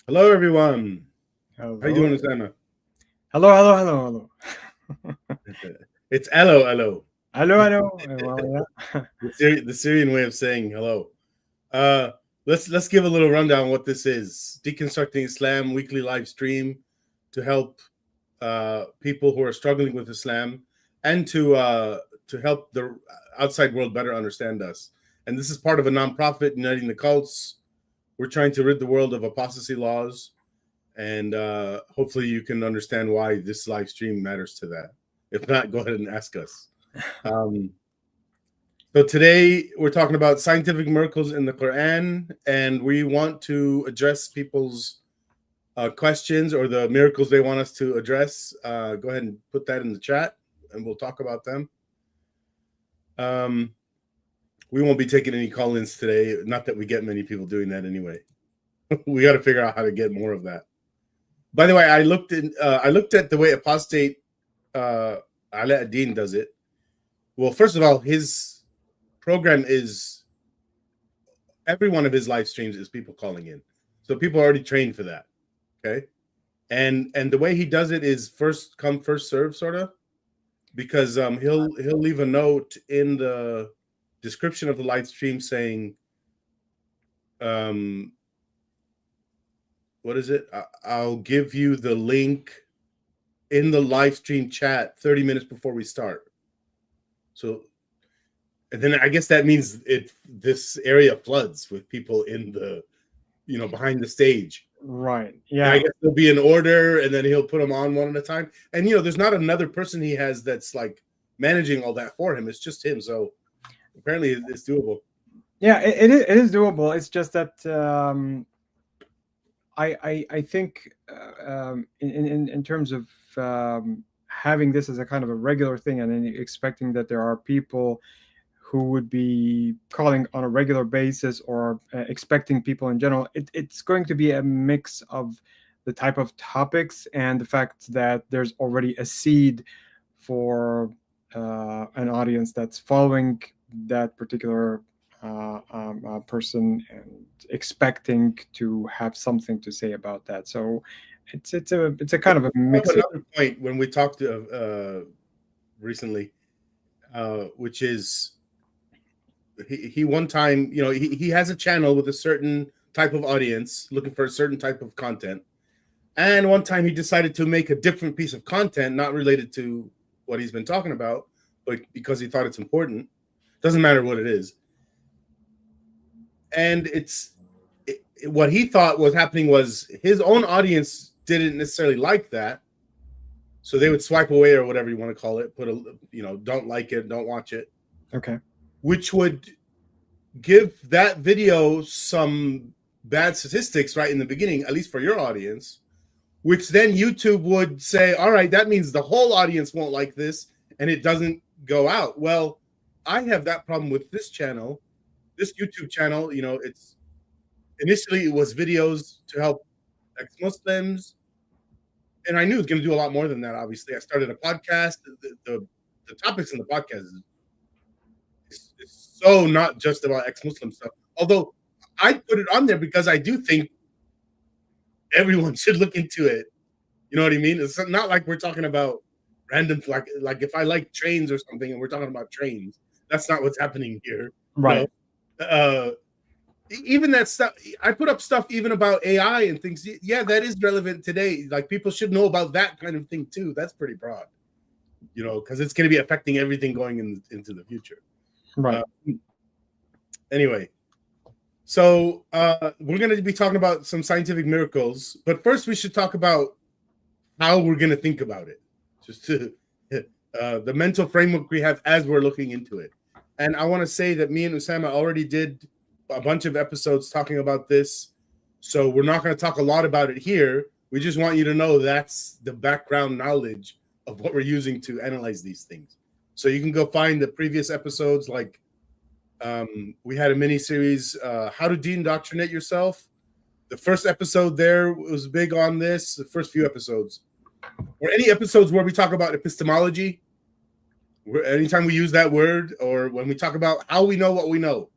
Hello, everyone. How you Hello. doing, Osama? Hello, hello, hello, hello. It's hello, hello. Hello, hello. Well, yeah. The Syrian way of saying hello. Uh, let's give a little rundown on what this is. Deconstructing Islam weekly live stream to help people who are struggling with Islam and to help the outside world better understand us. And this is part of a nonprofit uniting the cults. We're trying to rid the world of apostasy laws, and hopefully you can understand why this live stream matters to that. If not, go ahead and ask us. Um, so today we're talking about scientific miracles in the Quran, and we want to address people's questions or the miracles they want us to address. Go ahead and put that in the chat, and we'll talk about them. We won't be taking any call-ins today. Not that we get many people doing that anyway. We got to figure out how to get more of that. By the way, I looked at the way Apostate Ala ad-Din does it. Well, first of all, his program is every one of his live streams is people calling in, so people are already trained for that. Okay, and the way he does it is first come first serve, sort of, because he'll leave a note in the description of the live stream saying, what is it? I'll give you the link in the live stream chat 30 minutes before we start. So, and then I guess that means this area floods with people in the, behind the stage. Right. And Yeah. I guess there'll be an order, and then he'll put them on one at a time. And there's not another person he has that's like managing all that for him. It's just him. So apparently, it's doable. Yeah. It is doable. It's just that I think in terms of having this as a kind of a regular thing, and then expecting that there are people who would be calling on a regular basis, or expecting people in general, it's going to be a mix of the type of topics and the fact that there's already a seed for an audience that's following that particular person and expecting to have something to say about that. So it's a kind of a mix of Another point when we talked recently, which is he one time, he has a channel with a certain type of audience looking for a certain type of content. And one time he decided to make a different piece of content, not related to what he's been talking about, but because he thought it's important. Doesn't matter what it is. And what he thought was happening was his own audience didn't necessarily like that. So they would swipe away, or whatever you want to call it, don't like it, don't watch it. Okay. Which would give that video some bad statistics right in the beginning, at least for your audience, which then YouTube would say, all right, that means the whole audience won't like this, and it doesn't go out. Well, I have that problem with this channel, this YouTube channel. It's initially it was videos to help ex-Muslims, and I knew it was going to do a lot more than that. Obviously, I started a podcast. The topics in the podcast is so not just about ex-Muslim stuff. Although I put it on there because I do think everyone should look into it. You know what I mean? It's not like we're talking about random, like if I like trains or something and we're talking about trains. That's not what's happening here. Right. Even that stuff, I put up stuff even about AI and things. Yeah, that is relevant today. Like, people should know about that kind of thing too. That's pretty broad, because it's going to be affecting everything going into the future. Right. Anyway, so we're going to be talking about some scientific miracles, but first we should talk about how we're going to think about it, just to the mental framework we have as we're looking into it. And I want to say that me and Osama already did a bunch of episodes talking about this, so we're not going to talk a lot about it here. We just want you to know that's the background knowledge of what we're using to analyze these things. So you can go find the previous episodes, like we had a mini series, how to de-indoctrinate yourself. The first episode there was big on this, the first few episodes. Or any episodes where we talk about epistemology, anytime we use that word, or when we talk about how we know what we know.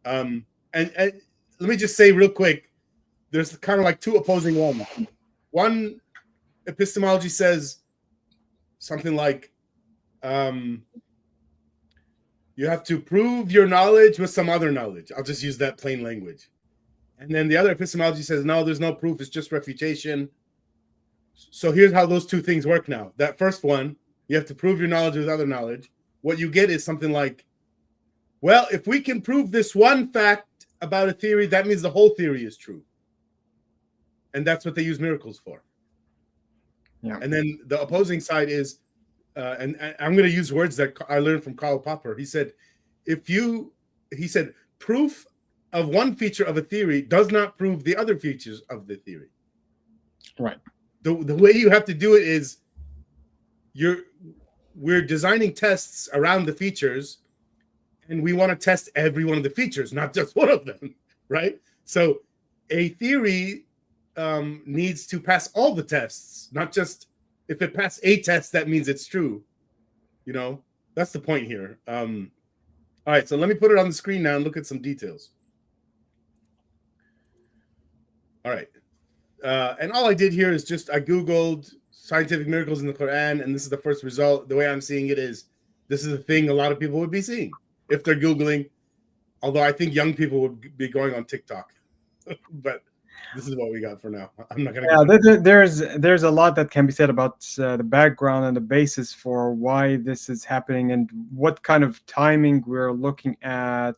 And let me just say real quick, there's kind of like two opposing ones. One epistemology says something like, you have to prove your knowledge with some other knowledge. I'll just use that plain language. And then the other epistemology says, no, there's no proof. It's just refutation. So here's how those two things work now. That first one, you have to prove your knowledge with other knowledge. What you get is something like, well, if we can prove this one fact about a theory, that means the whole theory is true. And that's what they use miracles for. Yeah. And then the opposing side is, and I'm going to use words that I learned from Karl Popper. He said, proof of one feature of a theory does not prove the other features of the theory. Right. The way you have to do it is we're designing tests around the features, and we want to test every one of the features, not just one of them, right? So a theory needs to pass all the tests, not just if it passed a test, that means it's true. You know, that's the point here. All right, so let me put it on the screen now and look at some details. All right. And all I did here is just I Googled scientific miracles in the Quran, and this is the first result. The way I'm seeing it is this is a thing a lot of people would be seeing if they're Googling, although I think young people would be going on TikTok. But this is what we got for now. I'm not going to... There's a lot that can be said about the background and the basis for why this is happening and what kind of timing we're looking at,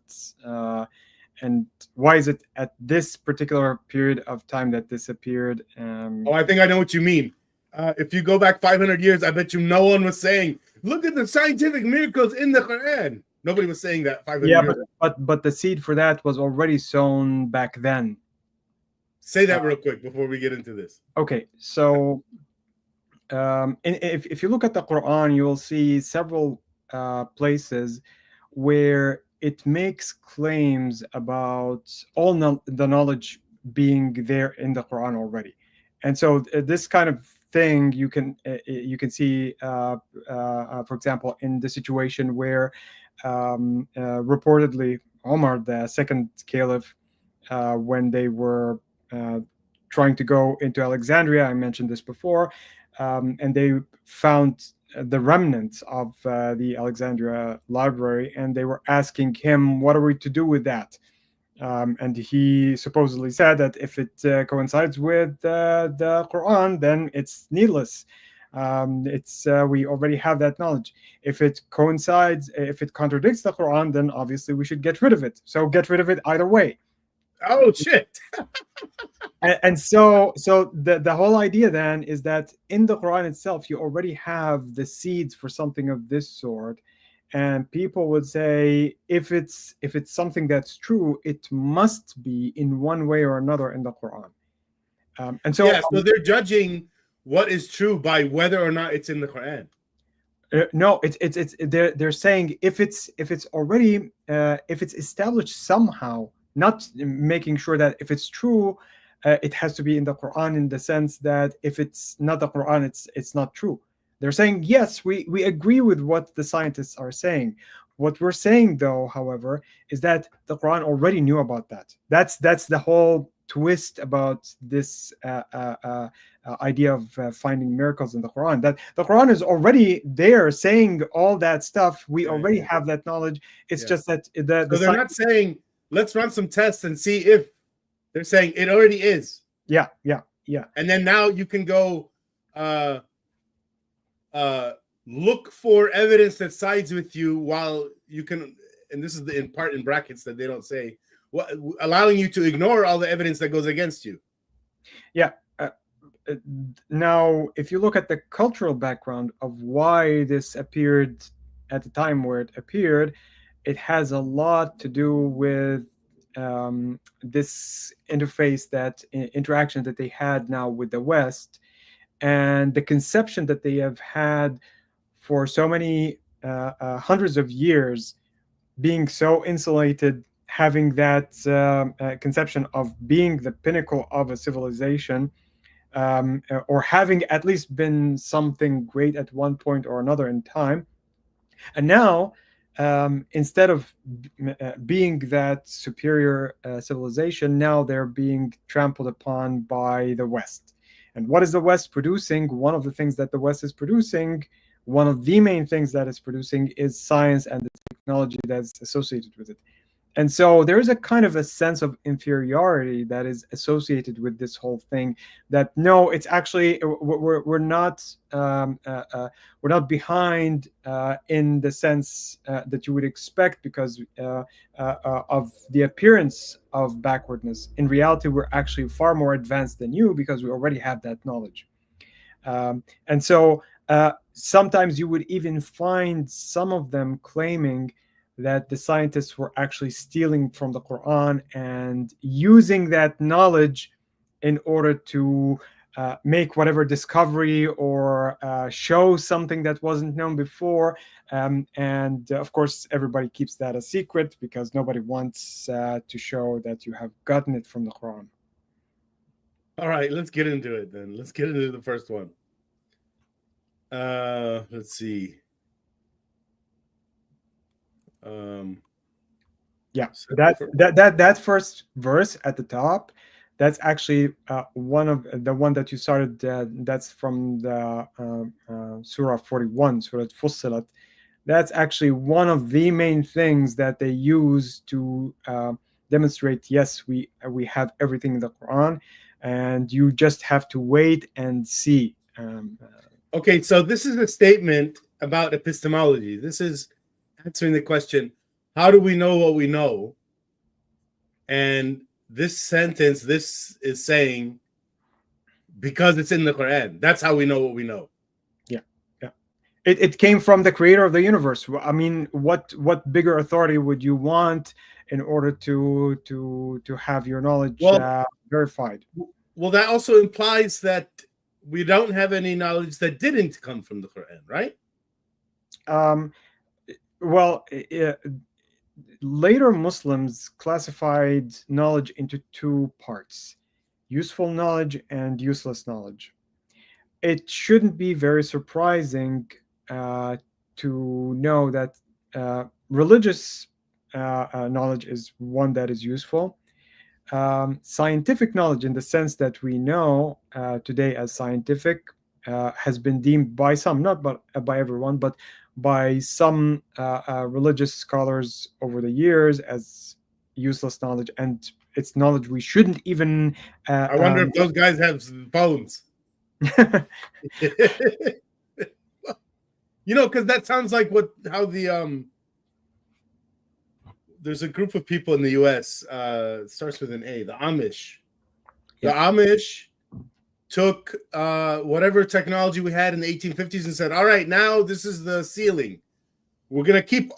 and why is it at this particular period of time that this appeared. I think I know what you mean. If you go back 500 years, I bet you no one was saying, look at the scientific miracles in the Quran. Nobody was saying that 500 years ago. But the seed for that was already sown back then. Say that real quick before we get into this. Okay, so if you look at the Quran, you will see several places where it makes claims about all the knowledge being there in the Quran already. And so this kind of thing you can see, for example, in the situation where reportedly Omar, the second caliph, when they were trying to go into Alexandria, I mentioned this before, and they found the remnants of the Alexandria library, and they were asking him, what are we to do with that? And he supposedly said that if it coincides with the Quran, then it's needless. We already have that knowledge. If it coincides, if it contradicts the Quran, then obviously we should get rid of it. So get rid of it either way. Oh shit! and so the whole idea then is that in the Quran itself, you already have the seeds for something of this sort, and people would say if it's something that's true, it must be in one way or another in the Quran. And so so they're judging what is true by whether or not it's in the Quran. No, they're saying if it's already if it's established somehow. Not making sure that if it's true, it has to be in the Quran, in the sense that if it's not the Quran, it's not true. They're saying, yes, we agree with what the scientists are saying. What we're saying, though, however, is that the Quran already knew about that. That's the whole twist about this idea of finding miracles in the Quran. That the Quran is already there saying all that stuff. We already have that knowledge. It's just that so they're not saying, let's run some tests and see if. They're saying it already is. Yeah. And then now you can go look for evidence that sides with you while you can, and this is the in part in brackets that they don't say, allowing you to ignore all the evidence that goes against you. Yeah. Now, if you look at the cultural background of why this appeared at the time where it appeared, it has a lot to do with this interaction that they had now with the West, and the conception that they have had for so many hundreds of years, being so insulated, having that conception of being the pinnacle of a civilization, or having at least been something great at one point or another in time. And now instead of being that superior civilization, now they're being trampled upon by the West. And what is the West producing? One of the things that the West is producing, one of the main things that it's producing, is science and the technology that's associated with it. And so there is a kind of a sense of inferiority that is associated with this whole thing. That no, it's actually we're not behind in the sense that you would expect because of the appearance of backwardness. In reality, we're actually far more advanced than you because we already have that knowledge. And so sometimes you would even find some of them claiming that the scientists were actually stealing from the Quran and using that knowledge in order to make whatever discovery or show something that wasn't known before. And of course, everybody keeps that a secret because nobody wants to show that you have gotten it from the Quran. All right, let's get into it then. Let's get into the first one. Let's see. Yeah, that first verse at the top, that's actually one of the one that you started. That's from the Surah 41, Surah Fussilat. That's actually one of the main things that they use to demonstrate. Yes, we have everything in the Quran, and you just have to wait and see. Okay, so this is a statement about epistemology. This is answering the question, how do we know what we know? And this sentence, this is saying, because it's in the Quran. That's how we know what we know. Yeah, yeah. It came from the creator of the universe. I mean, what bigger authority would you want in order to have your knowledge verified? Well, that also implies that we don't have any knowledge that didn't come from the Quran, right? Well, later Muslims classified knowledge into two parts: useful knowledge and useless knowledge. It shouldn't be very surprising to know that religious knowledge is one that is useful. Scientific knowledge, in the sense that we know today as scientific, has been deemed by some, not by everyone, but by some religious scholars over the years as useless knowledge, and it's knowledge we shouldn't even. I wonder if those guys have phones. You know, because that sounds like how the there's a group of people in the U.S. It starts with an A. The Amish. The Amish took whatever technology we had in the 1850s and said, "All right, now this is the ceiling. We're gonna keep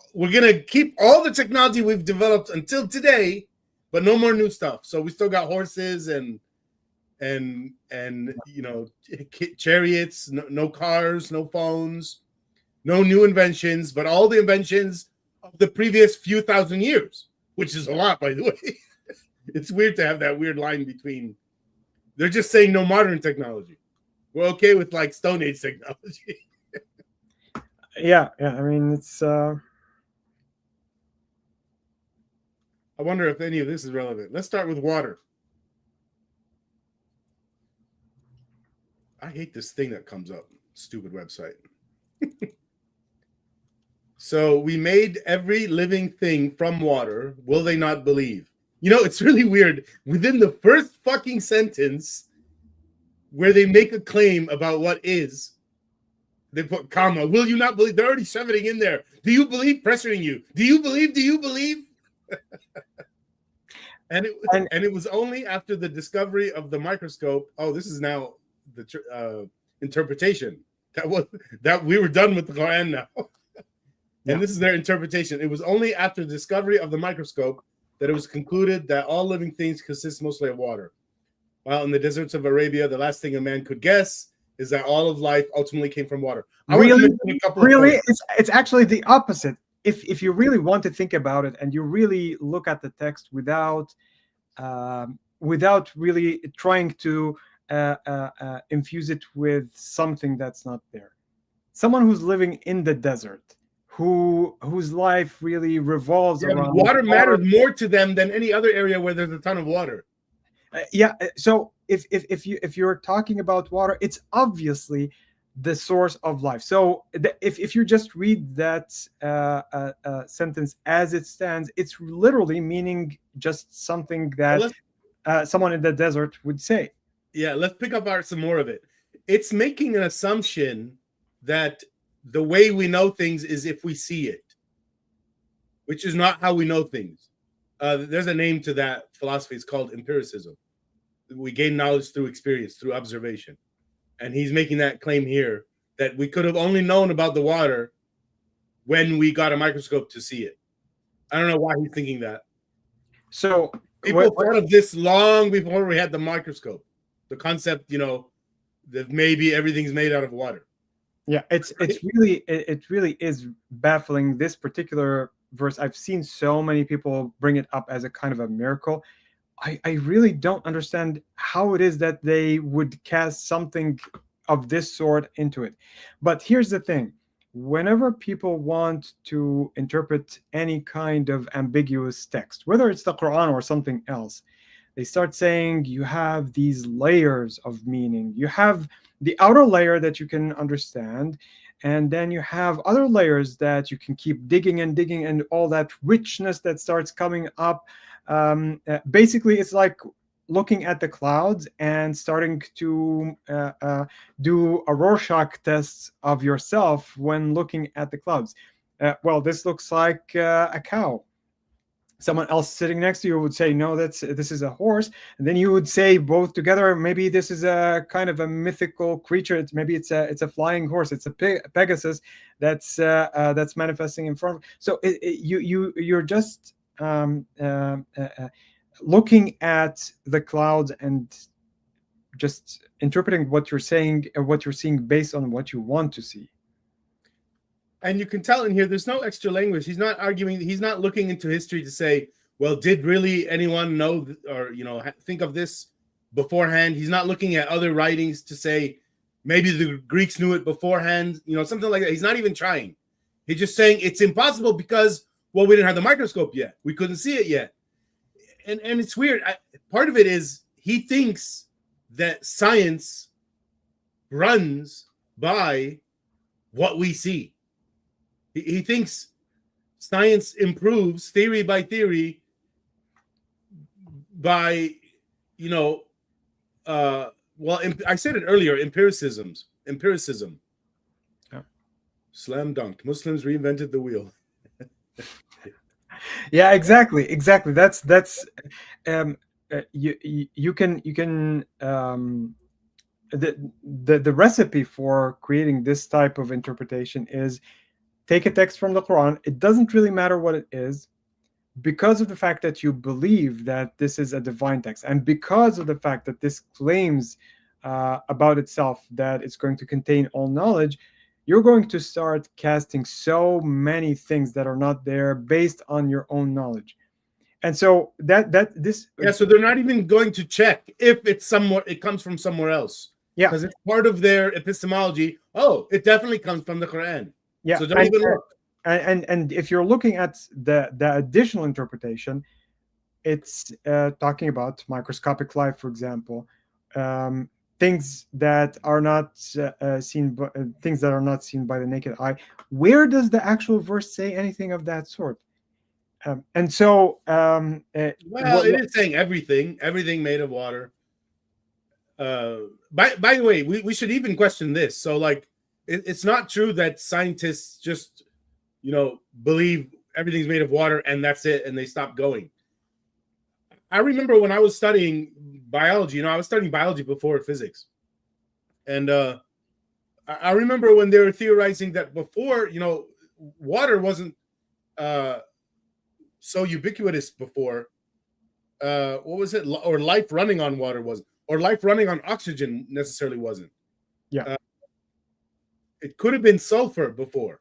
all the technology we've developed until today, but no more new stuff. So we still got horses and you know, chariots, no cars, no phones, no new inventions, but all the inventions of the previous few thousand years, which is a lot, by the way." It's weird to have that weird line between. They're just saying no modern technology. We're okay with like Stone Age technology. Yeah. I mean, it's. I wonder if any of this is relevant. Let's start with water. I hate this thing that comes up. Stupid website. So we made every living thing from water. Will they not believe? You know, it's really weird. Within the first fucking sentence where they make a claim about what is, they put comma. Will you not believe? They're already shoving it in there. Do you believe? Pressuring you. Do you believe? Do you believe? And it was only after the discovery of the microscope. Oh, this is now the interpretation. That we were done with the Quran now. And this is their interpretation. It was only after the discovery of the microscope that it was concluded that all living things consist mostly of water. While in the deserts of Arabia, the last thing a man could guess is that all of life ultimately came from water. Really, it's actually the opposite. If you really want to think about it and you really look at the text without really trying to infuse it with something that's not there. Someone who's living in the desert, whose life really revolves Yeah, around water water. matters more to them than any other area where there's a ton of water. So if you're talking about water, it's obviously the source of life. So if you just read that sentence as it stands, it's literally meaning just something Well, that someone in the desert would say. Yeah, let's pick up some more of it. It's making an assumption that the way we know things is if we see it, which is not how we know things. There's a name to that philosophy. It's called empiricism. We gain knowledge through experience, through observation. And he's making that claim here that we could have only known about the water when we got a microscope to see it. I don't know why he's thinking that. So people thought of this long before we had the microscope. The concept, that maybe everything's made out of water. Yeah, it really is baffling, this particular verse. I've seen so many people bring it up as a kind of a miracle. I really don't understand how it is that they would cast something of this sort into it. But here's the thing. Whenever people want to interpret any kind of ambiguous text, whether it's the Quran or something else, they start saying you have these layers of meaning. You have the outer layer that you can understand, and then you have other layers that you can keep digging and digging, and all that richness that starts coming up. Basically, it's like looking at the clouds and starting to do a Rorschach tests of yourself when looking at the clouds. Well, this looks like a cow. Someone else sitting next to you would say, no, this is a horse. And then you would say both together, maybe this is a kind of a mythical creature. Maybe it's a flying horse. It's a Pegasus that's manifesting in front of. So you're just looking at the clouds and just interpreting what you're saying and what you're seeing based on what you want to see. And you can tell in here, there's no extra language. He's not arguing. He's not looking into history to say, well, did really anyone know or, think of this beforehand? He's not looking at other writings to say, maybe the Greeks knew it beforehand, something like that. He's not even trying. He's just saying it's impossible because, well, we didn't have the microscope yet. We couldn't see it yet. And it's weird. Part of it is he thinks that science runs by what we see. He thinks science improves theory by theory by, I said it earlier, empiricism. Yeah. Slam dunk. Muslims reinvented the wheel. Yeah, exactly. That's you can the recipe for creating this type of interpretation is take a text from the Quran. It doesn't really matter what it is, because of the fact that you believe that this is a divine text, and because of the fact that this claims about itself that it's going to contain all knowledge, you're going to start casting so many things that are not there based on your own knowledge. And so so they're not even going to check if it comes from somewhere else. Yeah, because it's part of their epistemology. Oh, it definitely comes from the Quran. Yeah, so don't even look. And if you're looking at the additional interpretation, it's talking about microscopic life, for example, things that are not seen by the naked eye. Where does the actual verse say anything of that sort? And so, it is saying everything made of water. By the way, we should even question this. So, like, it's not true that scientists just, believe everything's made of water and that's it, and they stop going. I remember when I was studying biology, I was studying biology before physics. And I remember when they were theorizing that before, water wasn't so ubiquitous before. What was it? Or life running on water wasn't. Or life running on oxygen necessarily wasn't. Yeah. It could have been sulfur before.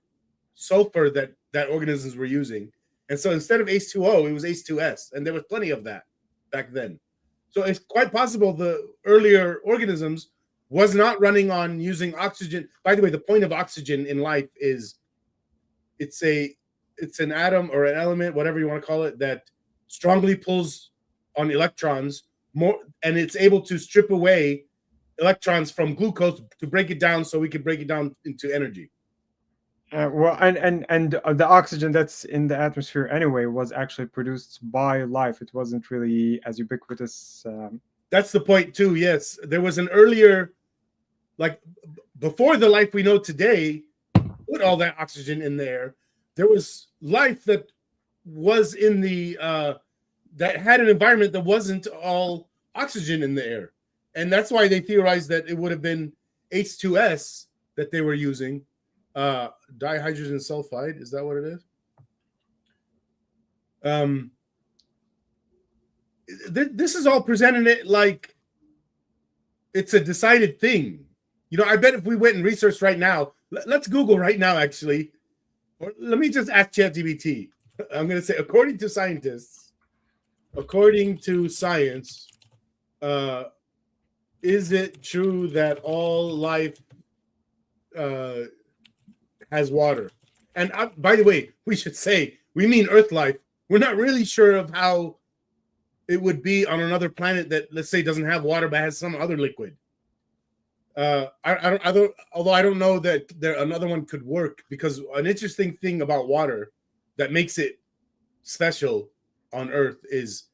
Sulfur that organisms were using. And so instead of H2O, it was H2S. And there was plenty of that back then. So it's quite possible the earlier organisms was not running on using oxygen. By the way, the point of oxygen in life is it's an atom or an element, whatever you want to call it, that strongly pulls on electrons more, and it's able to strip away electrons from glucose to break it down, so we can break it down into energy. Well, and the oxygen that's in the atmosphere anyway was actually produced by life. It wasn't really as ubiquitous. That's the point too. Yes, there was an earlier, like before the life we know today, put all that oxygen in there. There was life that was in the that had an environment that wasn't all oxygen in the air, and that's why they theorized that it would have been H2S that they were using. Dihydrogen sulfide, is that what it is? This is all presenting it like it's a decided thing. You know, I bet if we went and researched right now, let's Google right now, actually. Or let me just ask ChatGPT. I'm going to say, according to scientists, according to science, is it true that all life has water? And by the way, we should say, we mean Earth life. We're not really sure of how it would be on another planet that, let's say, doesn't have water but has some other liquid. I don't, although I don't know that another one could work, because an interesting thing about water that makes it special on Earth is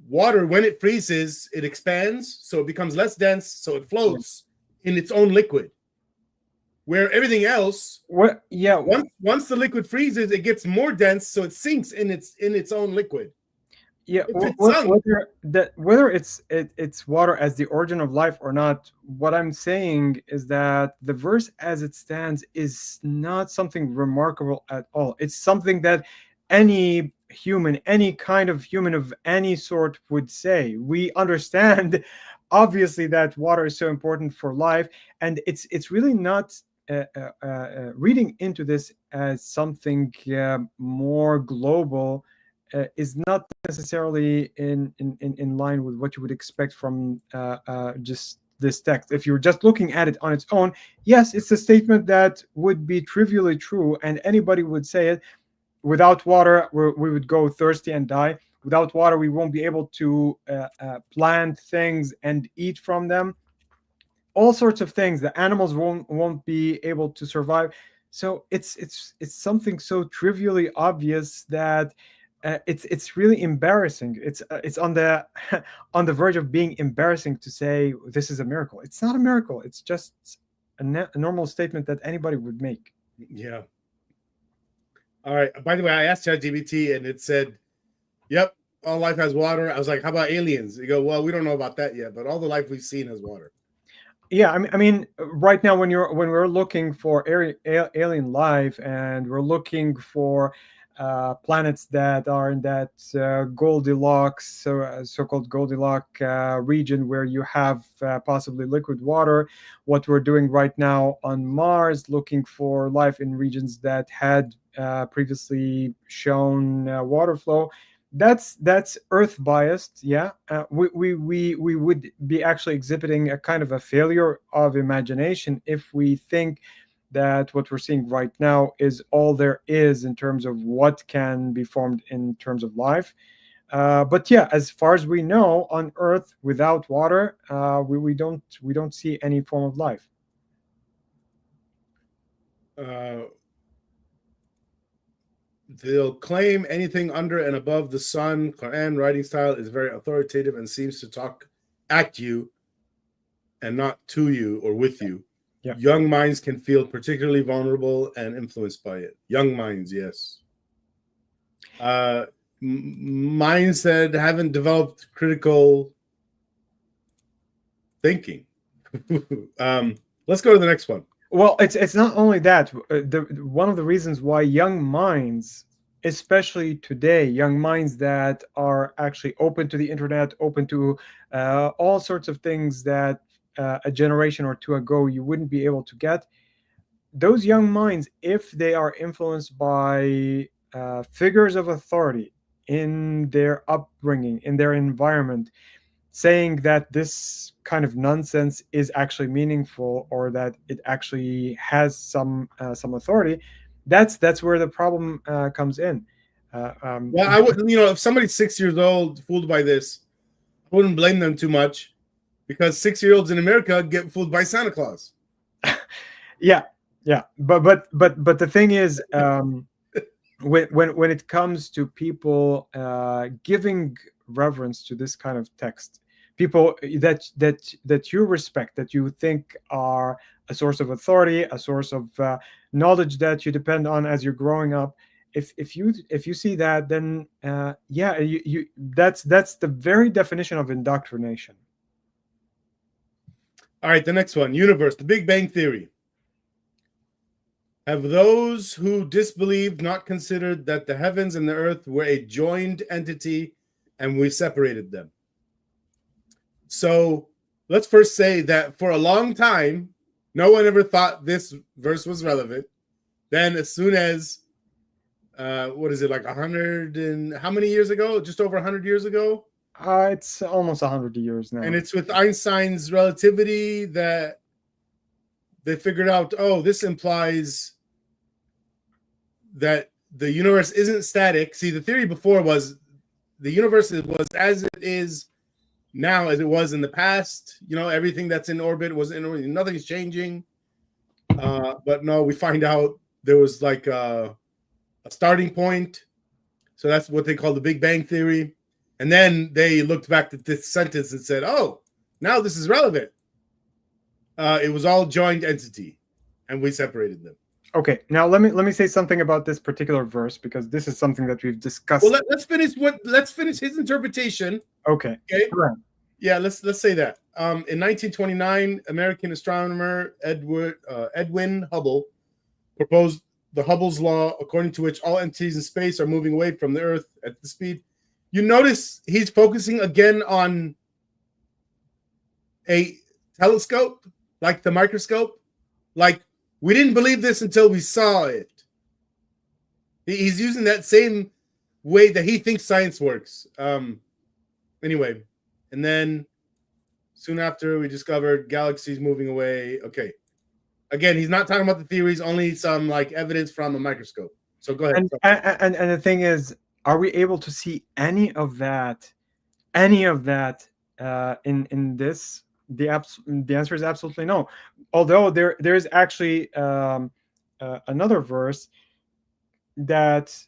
water, when it freezes, it expands, so it becomes less dense, so it floats in its own liquid. Where everything else, once the liquid freezes, it gets more dense, so it sinks in its own liquid. Yeah, whether it's water as the origin of life or not, what I'm saying is that the verse as it stands is not something remarkable at all. It's something that any human, any kind of human of any sort would say. We understand, obviously, that water is so important for life, and it's really not reading into this as something more global. Is not necessarily in line with what you would expect from just this text. If you're just looking at it on its own, yes, it's a statement that would be trivially true, and anybody would say it. Without water, we would go thirsty and die. Without water, we won't be able to plant things and eat from them. All sorts of things. The animals won't be able to survive. So it's something so trivially obvious that it's really embarrassing. It's on the on the verge of being embarrassing to say this is a miracle. It's not a miracle. It's just a normal statement that anybody would make. Yeah. All right. By the way, I asked ChatGPT and it said, "Yep, all life has water." I was like, "How about aliens?" You go, "Well, we don't know about that yet, but all the life we've seen has water." Yeah, I mean, right now when we're looking for alien life, and we're looking for planets that are in that Goldilocks, so-called Goldilocks region, where you have possibly liquid water. What we're doing right now on Mars, looking for life in regions that had previously shown water flow. That's Earth biased. Yeah, we would be actually exhibiting a kind of a failure of imagination if we think that what we're seeing right now is all there is in terms of what can be formed in terms of life. But yeah, as far as we know, on Earth without water, we don't see any form of life. They'll claim anything under and above the sun. Quran writing style is very authoritative and seems to talk at you and not to you or with you. Yeah. Young minds can feel particularly vulnerable and influenced by it. Young minds, yes. Minds that haven't developed critical thinking. Let's go to the next one. Well, it's not only that. One of the reasons why young minds, especially today, young minds that are actually open to the internet, open to all sorts of things that a generation or two ago you wouldn't be able to get. Those young minds, if they are influenced by figures of authority in their upbringing, in their environment, saying that this kind of nonsense is actually meaningful, or that it actually has some authority, That's where the problem comes in. Well, I would, if somebody's 6 years old fooled by this, I wouldn't blame them too much, because 6-year-olds in America get fooled by Santa Claus. Yeah, but the thing is, when it comes to people giving reverence to this kind of text, people that you respect, that you think are a source of authority, a source of knowledge that you depend on as you're growing up, if you see that, then yeah, you that's the very definition of indoctrination. All right, the next one, universe, the Big Bang Theory. Have those who disbelieved not considered that the heavens and the earth were a joined entity and we separated them? So let's first say that for a long time, no one ever thought this verse was relevant. Then as soon as, what is it, like 100 and how many years ago? Just over 100 years ago? It's almost 100 years now. And it's with Einstein's relativity that they figured out, oh, this implies that the universe isn't static. See, the theory before was the universe was as it is now as it was in the past. Everything that's in orbit was in orbit. Nothing's changing. But no, we find out there was like a starting point. So that's what they call the Big Bang Theory. And then they looked back at this sentence and said, oh, now this is relevant. It was all joined entity, and we separated them. Okay, now let me say something about this particular verse, because this is something that we've discussed. Well, let's finish his interpretation. Okay. Right. Yeah, let's say that. In 1929, American astronomer Edwin Hubble proposed the Hubble's law, according to which all entities in space are moving away from the Earth at the speed. You notice he's focusing again on a telescope, like the microscope. Like, we didn't believe this until we saw it. He's using that same way that he thinks science works. Anyway, and then soon after we discovered galaxies moving away. Okay. Again, he's not talking about the theories, only some like evidence from a microscope. So go ahead. And the thing is, are we able to see any of that in this? The answer is absolutely no. Although there is actually another verse that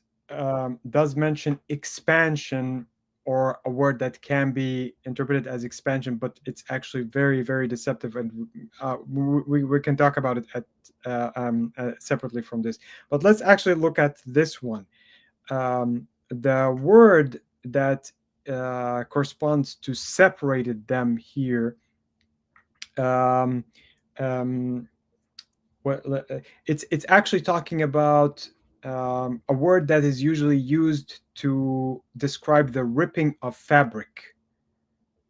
does mention expansion, or a word that can be interpreted as expansion, but it's actually very, very deceptive, and we can talk about it separately from this. But let's actually look at this one. The word that corresponds to separated them here, it's actually talking about a word that is usually used to describe the ripping of fabric.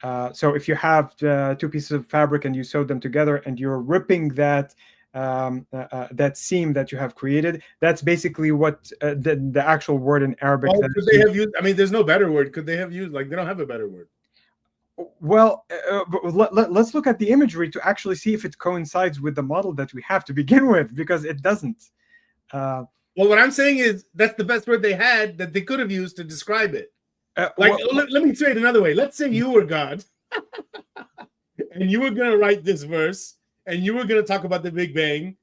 So if you have two pieces of fabric and you sew them together and you're ripping that that seam that you have created, that's basically what the actual word in Arabic. Oh, could they have used? I mean, there's no better word. Could they have used? Like, they don't have a better word. Well, let's look at the imagery to actually see if it coincides with the model that we have to begin with, because it doesn't. Well, what I'm saying is that's the best word they had that they could have used to describe it. Let me say it another way. Let's say you were God and you were going to write this verse and you were going to talk about the Big Bang,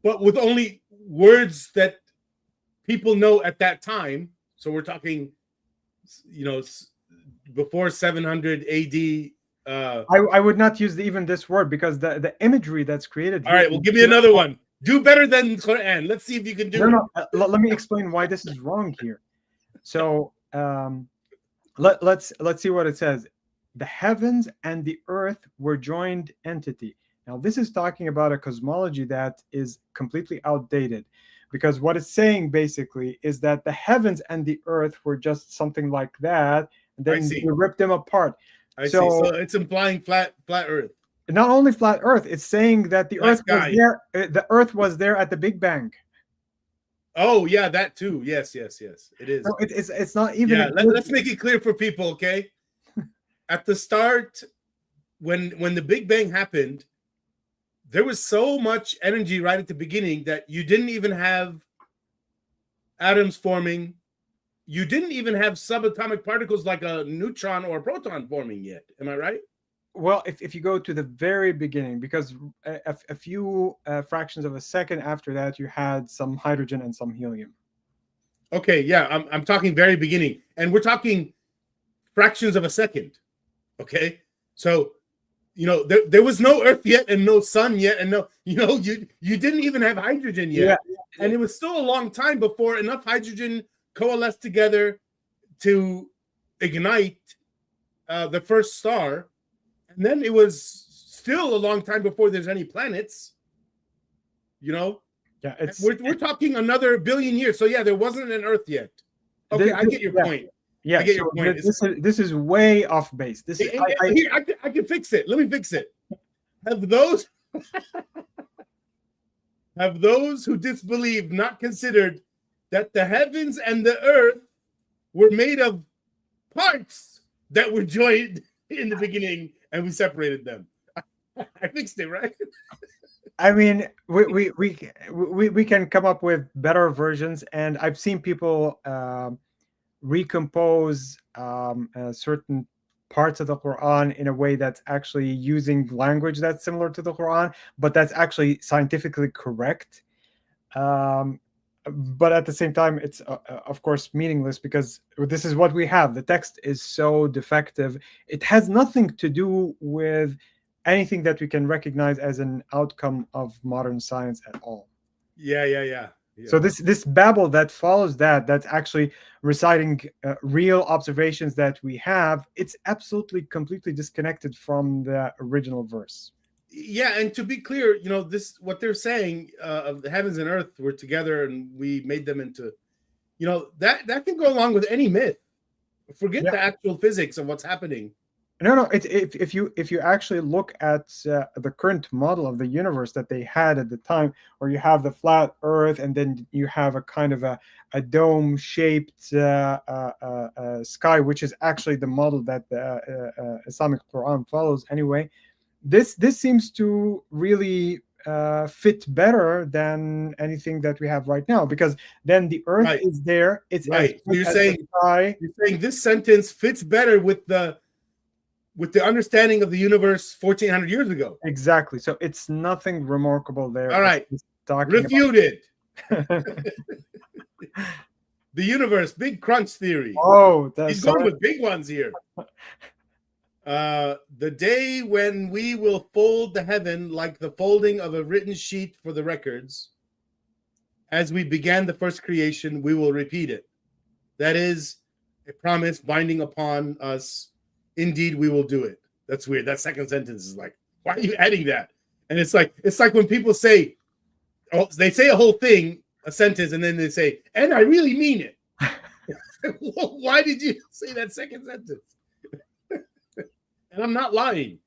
but with only words that people know at that time. So we're talking, before 700 AD. I would not use even this word, because the imagery that's created. All right, well, give me another one. Do better than Quran. Let's see if you can do it. No, let me explain why this is wrong here. So let's see what it says. The heavens and the earth were joined entity. Now, this is talking about a cosmology that is completely outdated, because what it's saying basically is that the heavens and the earth were just something like that, and then you rip them apart. I see. So it's implying flat Earth. Not only flat Earth, it's saying that the Earth was there. The Earth was there at the Big Bang. Oh yeah, that too. Yes, it is. No, it's not even. Yeah, let's make it clear for people, okay? At the start, when the Big Bang happened, there was so much energy right at the beginning that you didn't even have atoms forming. You didn't even have subatomic particles like a neutron or a proton forming yet. Am I right? Well, if you go to the very beginning, because a few fractions of a second after that, you had some hydrogen and some helium. Okay, yeah, I'm talking very beginning, and we're talking fractions of a second. Okay, so there was no Earth yet, and no sun yet, and no, you didn't even have hydrogen yet, and it was still a long time before enough hydrogen coalesced together to ignite the first star. And then it was still a long time before there's any planets, Yeah, we're talking another billion years. So yeah, there wasn't an Earth yet. Okay, I get your point. Yeah, I get your point. This is way off base. I can fix it. Let me fix it. Have those who disbelieve not considered that the heavens and the earth were made of parts that were joined in the beginning, and we separated them. I fixed it, right? I mean, we can come up with better versions, and I've seen people recompose certain parts of the Quran in a way that's actually using language that's similar to the Quran, but that's actually scientifically correct. But at the same time, it's of course meaningless, because this is what we have. The text is so defective. It has nothing to do with anything that we can recognize as an outcome of modern science at all. Yeah. So this babble that follows that's actually reciting real observations that we have, it's absolutely completely disconnected from the original verse. Yeah, and to be clear, this what they're saying of the heavens and earth were together and we made them into, that can go along with any myth. Forget the actual physics of what's happening. No. If you actually look at the current model of the universe that they had at the time, where you have the flat Earth and then you have a kind of a dome-shaped sky, which is actually the model that the Islamic Quran follows anyway. This seems to really fit better than anything that we have right now, because then the Earth is there. It's right. So you're saying this sentence fits better with the understanding of the universe 1400 years ago. Exactly. So it's nothing remarkable there. All right. Refuted. The universe, big crunch theory. Oh, he's going with big ones here. The day when we will fold the heaven like the folding of a written sheet for the records, as we began the first creation, we will repeat it. That is a promise binding upon us. Indeed, we will do it. That's weird. That second sentence is like, why are you adding that? And it's like when people say, they say a whole thing, a sentence, and then they say, and I really mean it. Why did you say that second sentence? And I'm not lying.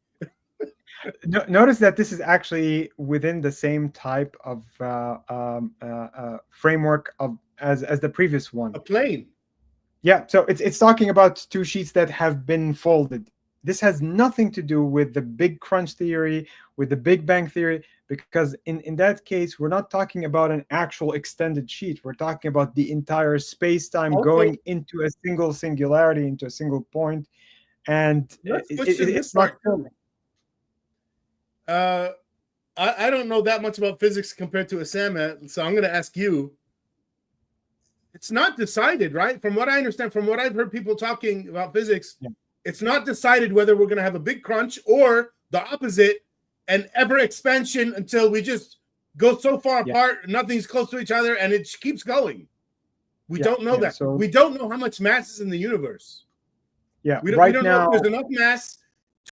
Notice that this is actually within the same type of framework as the previous one. A plane. Yeah, so it's talking about two sheets that have been folded. This has nothing to do with the Big Crunch theory, with the Big Bang theory, because in that case, we're not talking about an actual extended sheet. We're talking about the entire space-time going into a single singularity, into a single point. And it's not filming. I don't know that much about physics compared to Osama, so I'm going to ask you. It's not decided, right? From what I understand, from what I've heard people talking about physics, it's not decided whether we're going to have a big crunch or the opposite, an ever expansion until we just go so far apart, nothing's close to each other, and it keeps going. We don't know that. So we don't know how much mass is in the universe. Yeah, we don't know if there's enough mass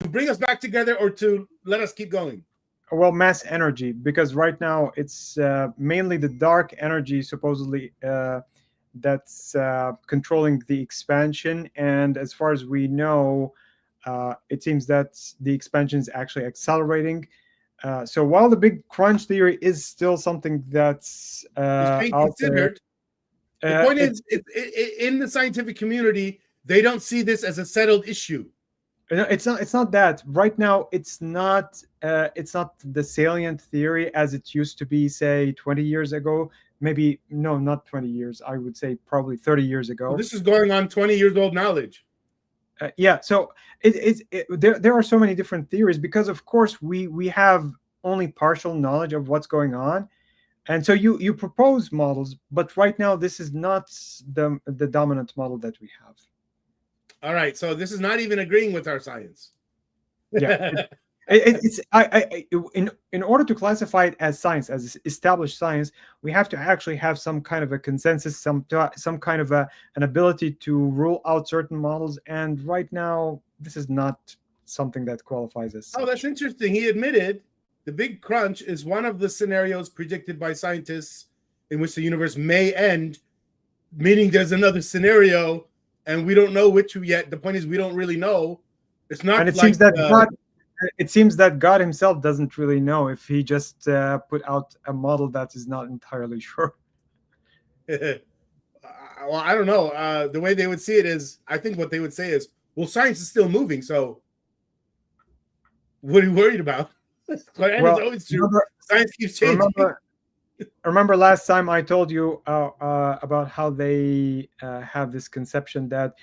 to bring us back together or to let us keep going. Well, mass energy, because right now it's mainly the dark energy, supposedly, that's controlling the expansion. And as far as we know, it seems that the expansion is actually accelerating. So while the Big Crunch theory is still something that's being considered, the point is, in the scientific community, they don't see this as a settled issue. No, it's not that. Right now, it's not the salient theory as it used to be, say, 20 years ago. Maybe no, not 20 years. I would say probably 30 years Well, ago. this is going on 20 years old knowledge. Yeah. So there are so many different theories because, of course, we have only partial knowledge of what's going on, and so you propose models, but right now this is not the dominant model that we have. All right, so this is not even agreeing with our science. Yeah. In order to classify it as science, as established science, we have to actually have some kind of a consensus, some kind of an ability to rule out certain models. And right now, this is not something that qualifies as such. Oh, that's interesting. He admitted the Big Crunch is one of the scenarios predicted by scientists in which the universe may end, meaning there's another scenario, and we don't know which yet. The point is, we don't really know. It's not. And it like, seems that God himself doesn't really know if he just put out a model that is not entirely sure. Well, I don't know. The way they would see it is, I think what they would say is, well, science is still moving, so what are you worried about? Well, it's always true. Science keeps changing. Remember last time I told you about how they have this conception that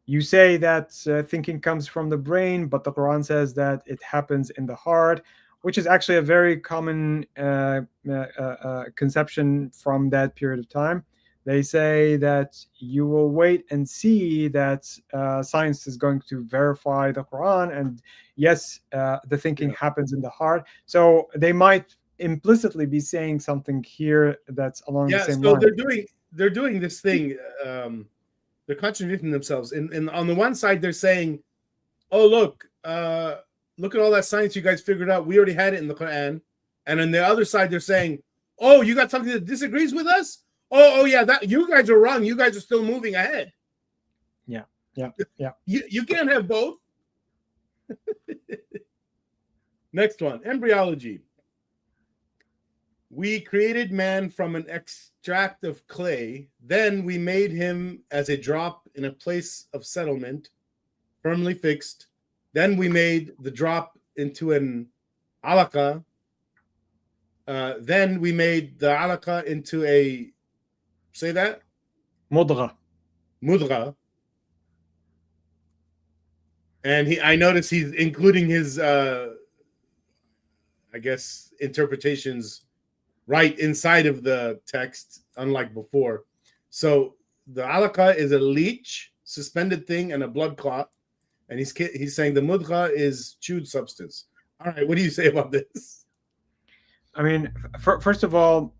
you say that thinking comes from the brain, but the Quran says that it happens in the heart, which is actually a very common conception from that period of time. They say that you will wait and see that science is going to verify the Quran, and yes, the thinking happens in the heart. So they might implicitly be saying something here that's along the same line. They're doing this thing. They're contradicting themselves. And on the one side, they're saying, "Oh, look at all that science you guys figured out. We already had it in the Quran." And on the other side, they're saying, "Oh, you got something that disagrees with us? Oh, yeah, that you guys are wrong. You guys are still moving ahead." Yeah. You can't have both. Next one, embryology. We created man from an extract of clay. Then we made him as a drop in a place of settlement, firmly fixed. Then we made the drop into an alaka. Then we made the alaka into a, say that? Mudgha. And I notice he's including his, I guess, interpretations right inside of the text, unlike before. So the alaka is a leech, suspended thing, and a blood clot. And he's saying the mudgha is chewed substance. All right, what do you say about this? I mean, first of all,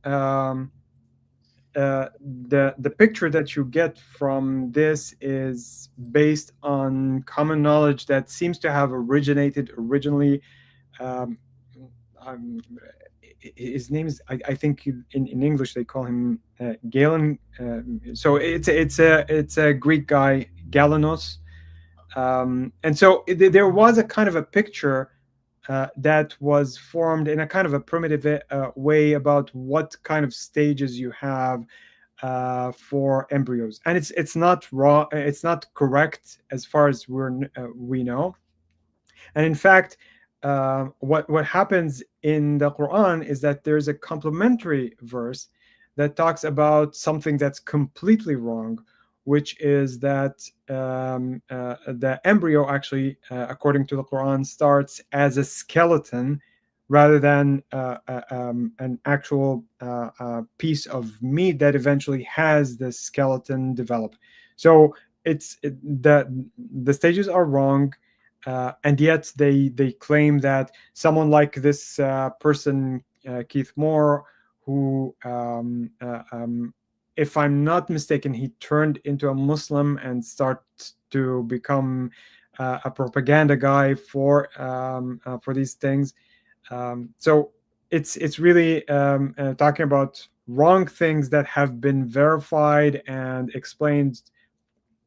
the picture that you get from this is based on common knowledge that seems to have originated originally. His name is, I think in English they call him Galen. So it's a Greek guy, Galenos. And so there was a kind of a picture that was formed in a kind of a primitive way about what kind of stages you have for embryos, and it's not wrong. It's not correct as far as we know. And in fact, what happens in the Quran is that there's a complementary verse that talks about something that's completely wrong, which is that the embryo actually, according to the Quran, starts as a skeleton rather than an actual piece of meat that eventually has the skeleton develop. So the stages are wrong. And yet they claim that someone like this person, Keith Moore, who, if I'm not mistaken, he turned into a Muslim and started to become a propaganda guy for these things. So it's really talking about wrong things that have been verified and explained.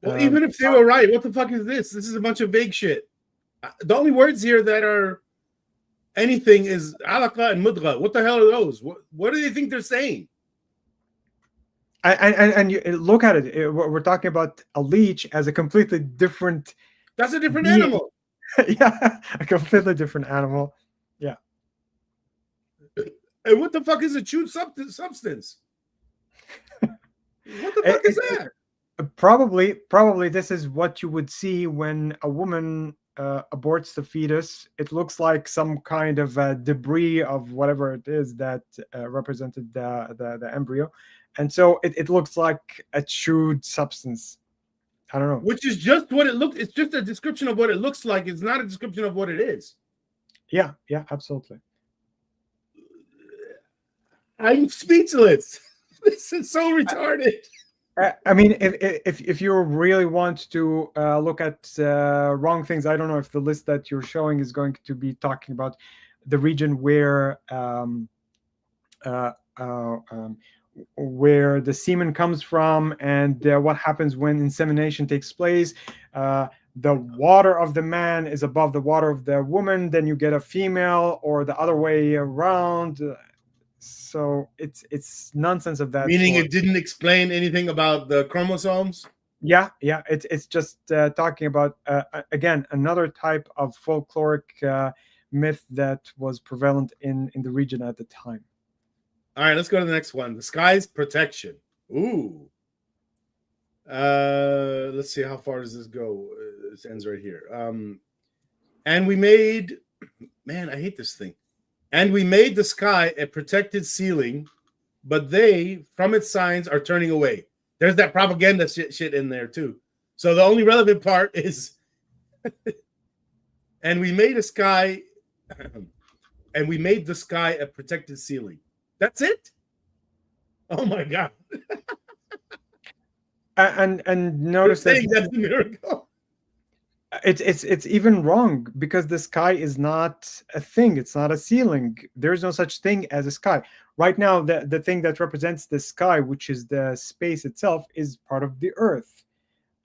Well, even if they were right, what the fuck is this? This is a bunch of vague shit. The only words here that are anything is alaka and mudgha. What the hell are those? What do they think they're saying? And you look at it. We're talking about a leech as a completely different That's a different being. animal. Yeah, a completely different animal. Yeah. And what the fuck is a chewed substance? What the fuck is that? Probably this is what you would see when a woman aborts the fetus. It looks like some kind of debris of whatever it is that represented the embryo, and so it looks like a chewed substance. I don't know. Which is just what it looks. It's just a description of what it looks like. It's not a description of what it is. Yeah, absolutely. I'm speechless. This is so retarded. I mean, if you really want to look at wrong things, I don't know if the list that you're showing is going to be talking about the region where where the semen comes from and what happens when insemination takes place. The water of the man is above the water of the woman, then you get a female, or the other way around. So it's nonsense of that Meaning sort. it didn't explain anything about the chromosomes? Yeah, it's just talking about again another type of folkloric myth that was prevalent in the region at the time. All right, let's go to the next one. The sky's protection. Ooh. Let's see, how far does this go? This ends right here. And we made, man, I hate this thing. And we made the sky a protected ceiling, but they, from its signs, are turning away. There's that propaganda shit in there too. So the only relevant part is, and we made a sky, and we made the sky a protected ceiling. That's it? Oh my God. And notice that that's a miracle. It's even wrong, because the sky is not a thing. It's not a ceiling. There's no such thing as a sky. Right now, the thing that represents the sky, which is the space itself, is part of the earth.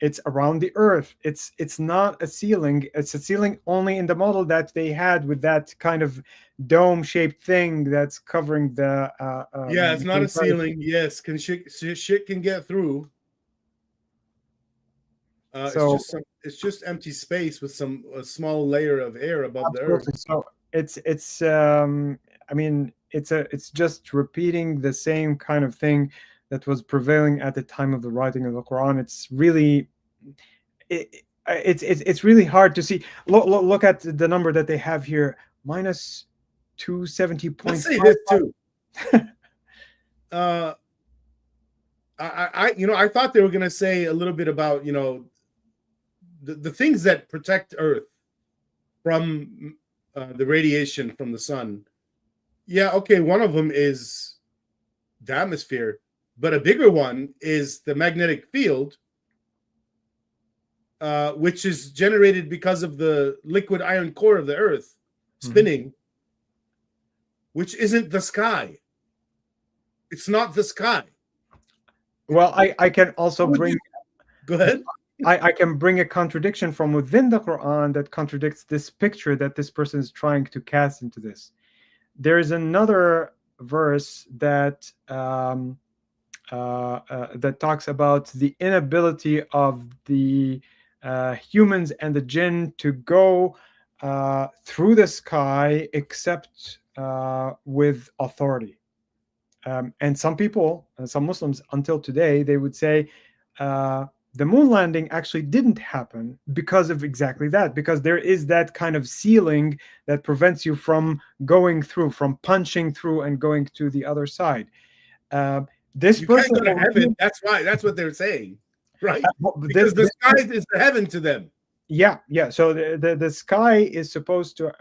It's around the earth. It's not a ceiling. It's a ceiling only in the model that they had with that kind of dome-shaped thing that's covering the yeah, it's not a ceiling. Yes, shit can get through. So it's just empty space with a small layer of air above the earth. So it's I mean, it's just repeating the same kind of thing that was prevailing at the time of the writing of the Quran. It's really it's really hard to see. Look at the number that they have here, minus 270.5. Let's say this too. I thought they were gonna say a little bit about the things that protect Earth from the radiation from the sun. Yeah, okay, one of them is the atmosphere, but a bigger one is the magnetic field, which is generated because of the liquid iron core of the Earth spinning, which isn't the sky. It's not the sky. Well, I can also bring... Go ahead. I can bring a contradiction from within the Quran that contradicts this picture that this person is trying to cast into this. There is another verse that that talks about the inability of the humans and the jinn to go through the sky except with authority. And some people, some Muslims, until today, they would say the moon landing actually didn't happen because of exactly that, because there is that kind of ceiling that prevents you from going through, from punching through and going to the other side. This you person can't go to heaven. That's why. That's what they're saying, right? Because the sky is the heaven to them. Yeah. So the sky is supposed to,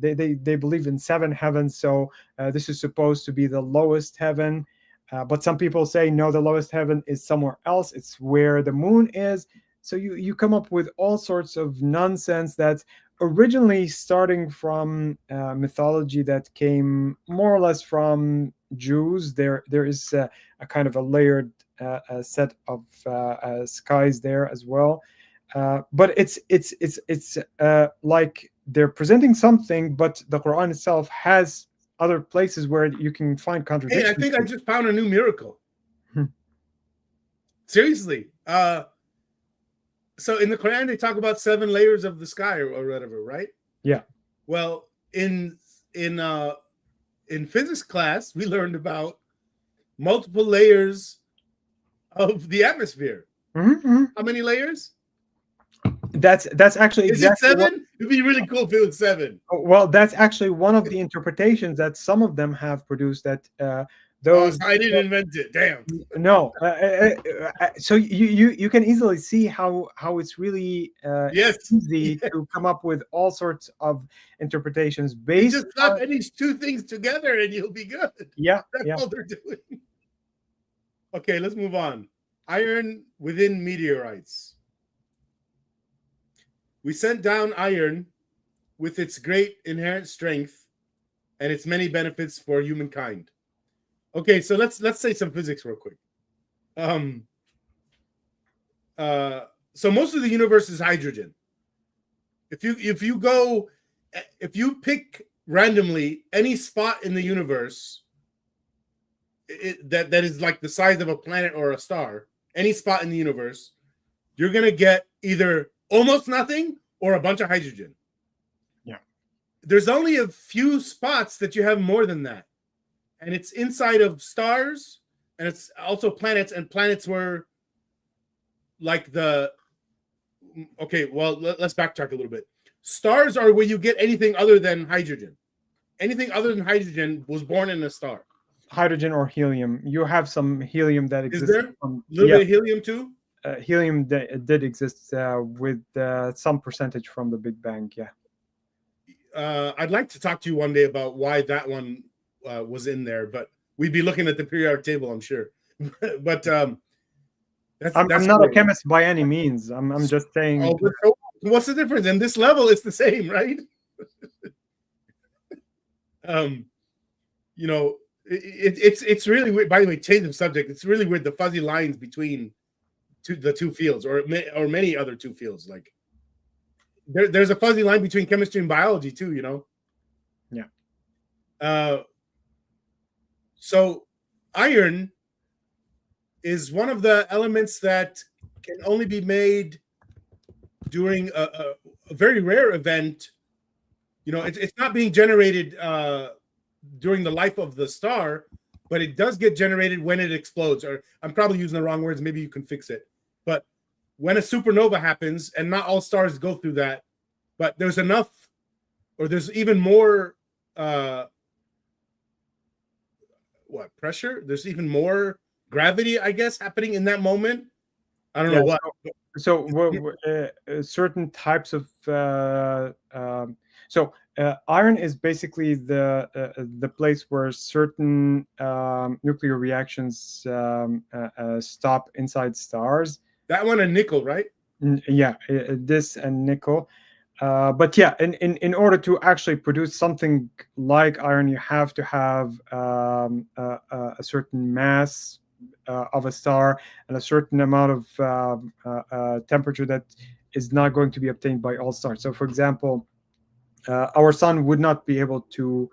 they believe in 7 heavens, so this is supposed to be the lowest heaven. But some people say, no, the lowest heaven is somewhere else. It's where the moon is. So you come up with all sorts of nonsense that's originally starting from mythology that came more or less from Jews. There is a kind of a layered set of skies there as well. But it's like they're presenting something, but the Quran itself has other places where you can find contradictions. Hey, I think I just found a new miracle. Seriously. So in the Quran, they talk about 7 layers of the sky or whatever, right? Yeah. Well, in physics class, we learned about multiple layers of the atmosphere. Mm-hmm. How many layers? That's actually Is it exactly 7? It'd be really cool if it was 7. well, that's actually one of the interpretations that some of them have produced, that those. So I didn't invent it. Damn. No, so you can easily see how it's really Yes. easy to come up with all sorts of interpretations You based just slap on. these 2 things together and you'll be good. Yeah, That's yeah. all they're doing. Okay, let's move on. Iron within meteorites. We sent down iron with its great inherent strength and its many benefits for humankind. Okay, so let's say some physics real quick. So most of the universe is hydrogen. If you pick randomly any spot in the universe that is like the size of a planet or a star, any spot in the universe, you're gonna get either almost nothing or a bunch of hydrogen. Yeah. There's only a few spots that you have more than that. And it's inside of stars, and it's also planets, and planets were like okay, well, let's backtrack a little bit. Stars are where you get anything other than hydrogen. Anything other than hydrogen was born in a star. Hydrogen or helium. You have some helium that exists. Is there a little bit of helium too? Helium did exist with some percentage from the Big Bang. Yeah. I'd like to talk to you one day about why that one was in there, but we'd be looking at the periodic table, I'm sure. But I'm that's not great. A chemist by any means. I'm just saying. Oh, so what's the difference? In this level, it's the same, right? You know, it's really weird. By the way, change of subject. It's really weird, the fuzzy lines between the 2 fields, or many other 2 fields. Like there's a fuzzy line between chemistry and biology too. You know. Yeah. So iron is one of the elements that can only be made during a very rare event. You know, it's not being generated during the life of the star, but it does get generated when it explodes. Or I'm probably using the wrong words. Maybe you can fix it. But when a supernova happens, and not all stars go through that, but there's enough, or there's even more pressure? There's even more gravity, I guess, happening in that moment. I don't know what. So certain types of iron is basically the place where certain nuclear reactions stop inside stars. That one and nickel, right? Yeah, this and nickel. But yeah, in order to actually produce something like iron, you have to have a certain mass of a star and a certain amount of temperature that is not going to be obtained by all stars. So, for example, our sun would not be able to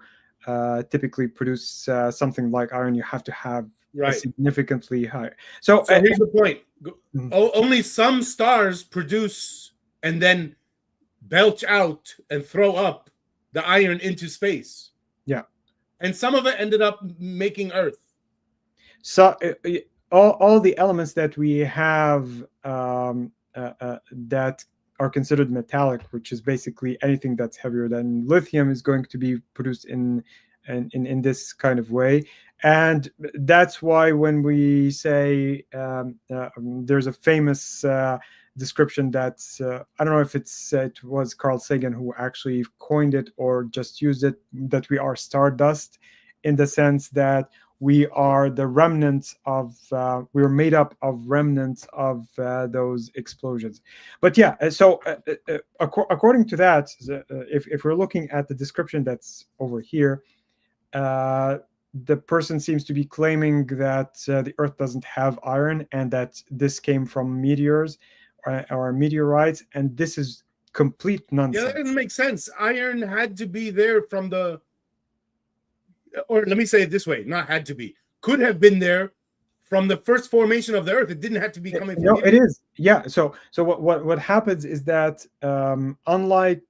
typically produce something like iron. You have to have a significantly higher. So here's the point. Only some stars produce and then belch out and throw up the iron into space. Yeah. And some of it ended up making Earth. So all the elements that we have that are considered metallic, which is basically anything that's heavier than lithium, is going to be produced in this kind of way. And that's why when we say there's a famous description that I don't know if it was Carl Sagan who actually coined it or just used it, that we are stardust, in the sense that we are the remnants of we're made up of remnants of those explosions. But yeah, so according to that, if we're looking at the description that's over here, the person seems to be claiming that the Earth doesn't have iron and that this came from meteors or meteorites, and this is complete nonsense. Yeah, that doesn't make sense. Iron had to be there from or let me say it this way, not had to be, could have been there from the first formation of the earth. It didn't have to be coming from No, it meteors. is. Yeah. So what happens is that unlike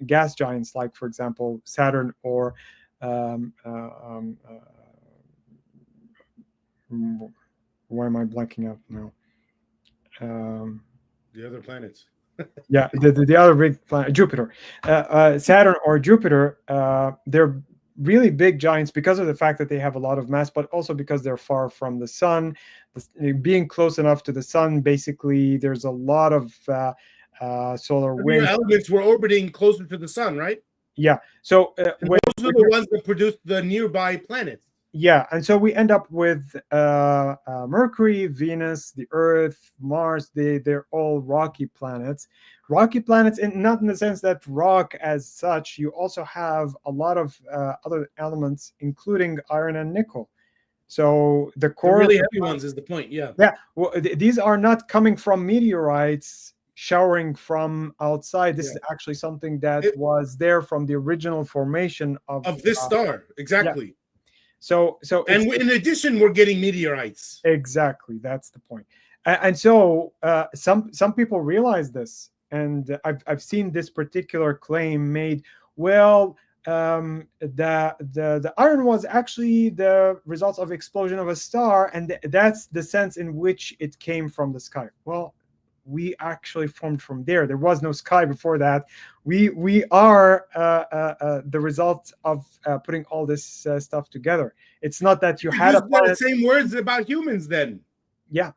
gas giants, like for example Saturn or why am I blanking out now? The other planets. Yeah, the other big planet, Jupiter, Saturn or Jupiter, they're really big giants because of the fact that they have a lot of mass, but also because they're far from the sun. Being close enough to the sun, basically, there's a lot of solar The wind. elements were orbiting closer to the sun, right? Yeah. So those are the ones that produced the nearby planets. Yeah, and so we end up with Mercury, Venus, the Earth, Mars. They're all rocky planets. Rocky planets, and not in the sense that rock as such. You also have a lot of other elements, including iron and nickel. So the core, the really heavy ones, is the point. Yeah. Yeah. Well, these are not coming from meteorites showering from outside. This is actually something that was there from the original formation of this star. Exactly. Yeah. So and in addition, we're getting meteorites. Exactly, that's the point. And so some people realize this, and I've seen this particular claim made. Well, the iron was actually the results of explosion of a star, and that's the sense in which it came from the sky. Well, we actually formed from there. There was no sky before that. We are the result of putting all this stuff together. It's not that you had the same words about humans then. Yeah.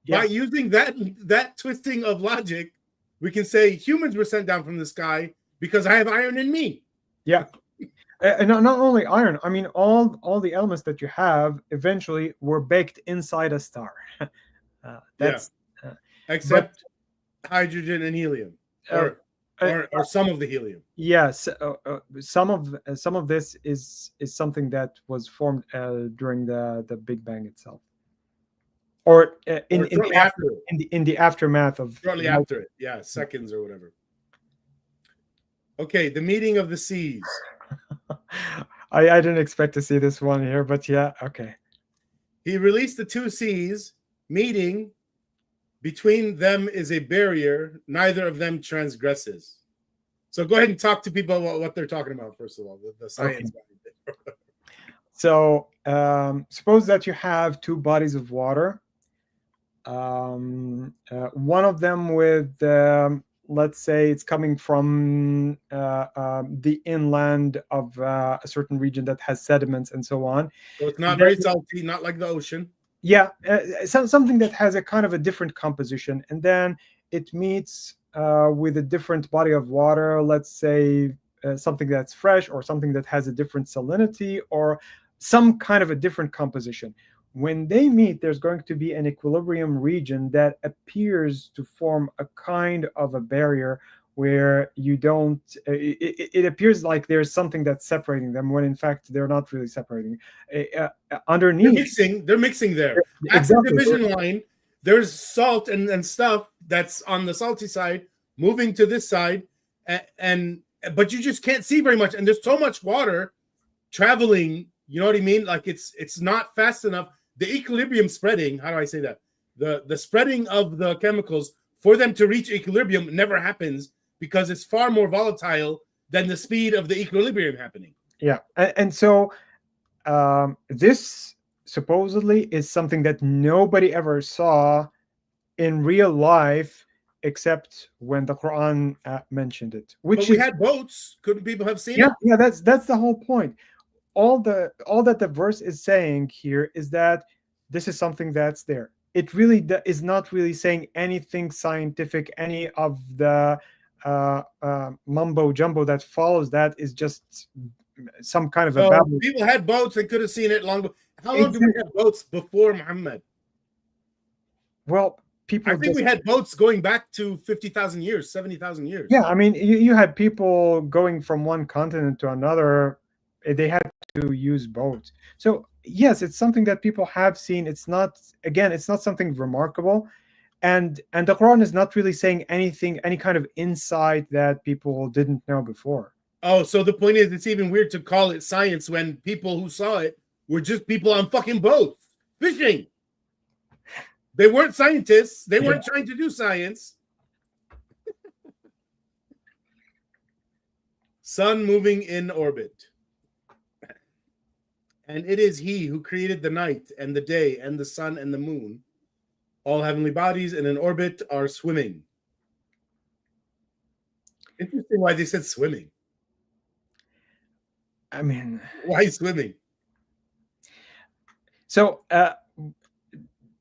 By using that twisting of logic, we can say humans were sent down from the sky because I have iron in me. Yeah. And not only iron, I mean, all the elements that you have eventually were baked inside a star. Except hydrogen and helium, or some of the helium. Yes, some of this is something that was formed during the Big Bang itself, or in the aftermath of shortly after it. Seconds or whatever. Okay, the meeting of the seas. I didn't expect to see this one here, but yeah, okay. He released the two seas meeting. Between them is a barrier. Neither of them transgresses. So go ahead and talk to people about what they're talking about, first of all, the science. Okay. So suppose that you have two bodies of water. One of them with, let's say it's coming from the inland of a certain region that has sediments and so on. So it's not very salty, not like the ocean. Yeah, something that has a kind of a different composition, and then it meets with a different body of water, let's say something that's fresh or something that has a different salinity or some kind of a different composition. When they meet, there's going to be an equilibrium region that appears to form a kind of a barrier where you don't, it appears like there's something that's separating them when in fact they're not really separating. Underneath, they're mixing there. At the division line, there's salt and stuff that's on the salty side moving to this side, but you just can't see very much, and there's so much water traveling. You know what I mean? Like it's not fast enough. The equilibrium spreading. How do I say that? The spreading of the chemicals for them to reach equilibrium never happens, because it's far more volatile than the speed of the equilibrium happening. Yeah, and so this supposedly is something that nobody ever saw in real life, except when the Quran mentioned it. But we had boats. Couldn't people have seen it? Yeah, that's the whole point. All that the verse is saying here is that this is something that's there. It really is not really saying anything scientific. Any of the mumbo jumbo that follows that is just some kind of a babble. People had boats and could have seen it long. How long did we have boats before Muhammad? Well, I think we had boats going back to 50,000 years, 70,000 years. Yeah, I mean, you had people going from one continent to another. They had to use boats. So yes, it's something that people have seen. It's not something remarkable. And the Quran is not really saying anything, any kind of insight that people didn't know before. Oh, so the point is, it's even weird to call it science when people who saw it were just people on fucking boats. Fishing. They weren't scientists. They weren't trying to do science. Sun moving in orbit. And it is he who created the night and the day and the sun and the moon. All heavenly bodies in an orbit are swimming. Interesting why they said swimming. I mean, why swimming? So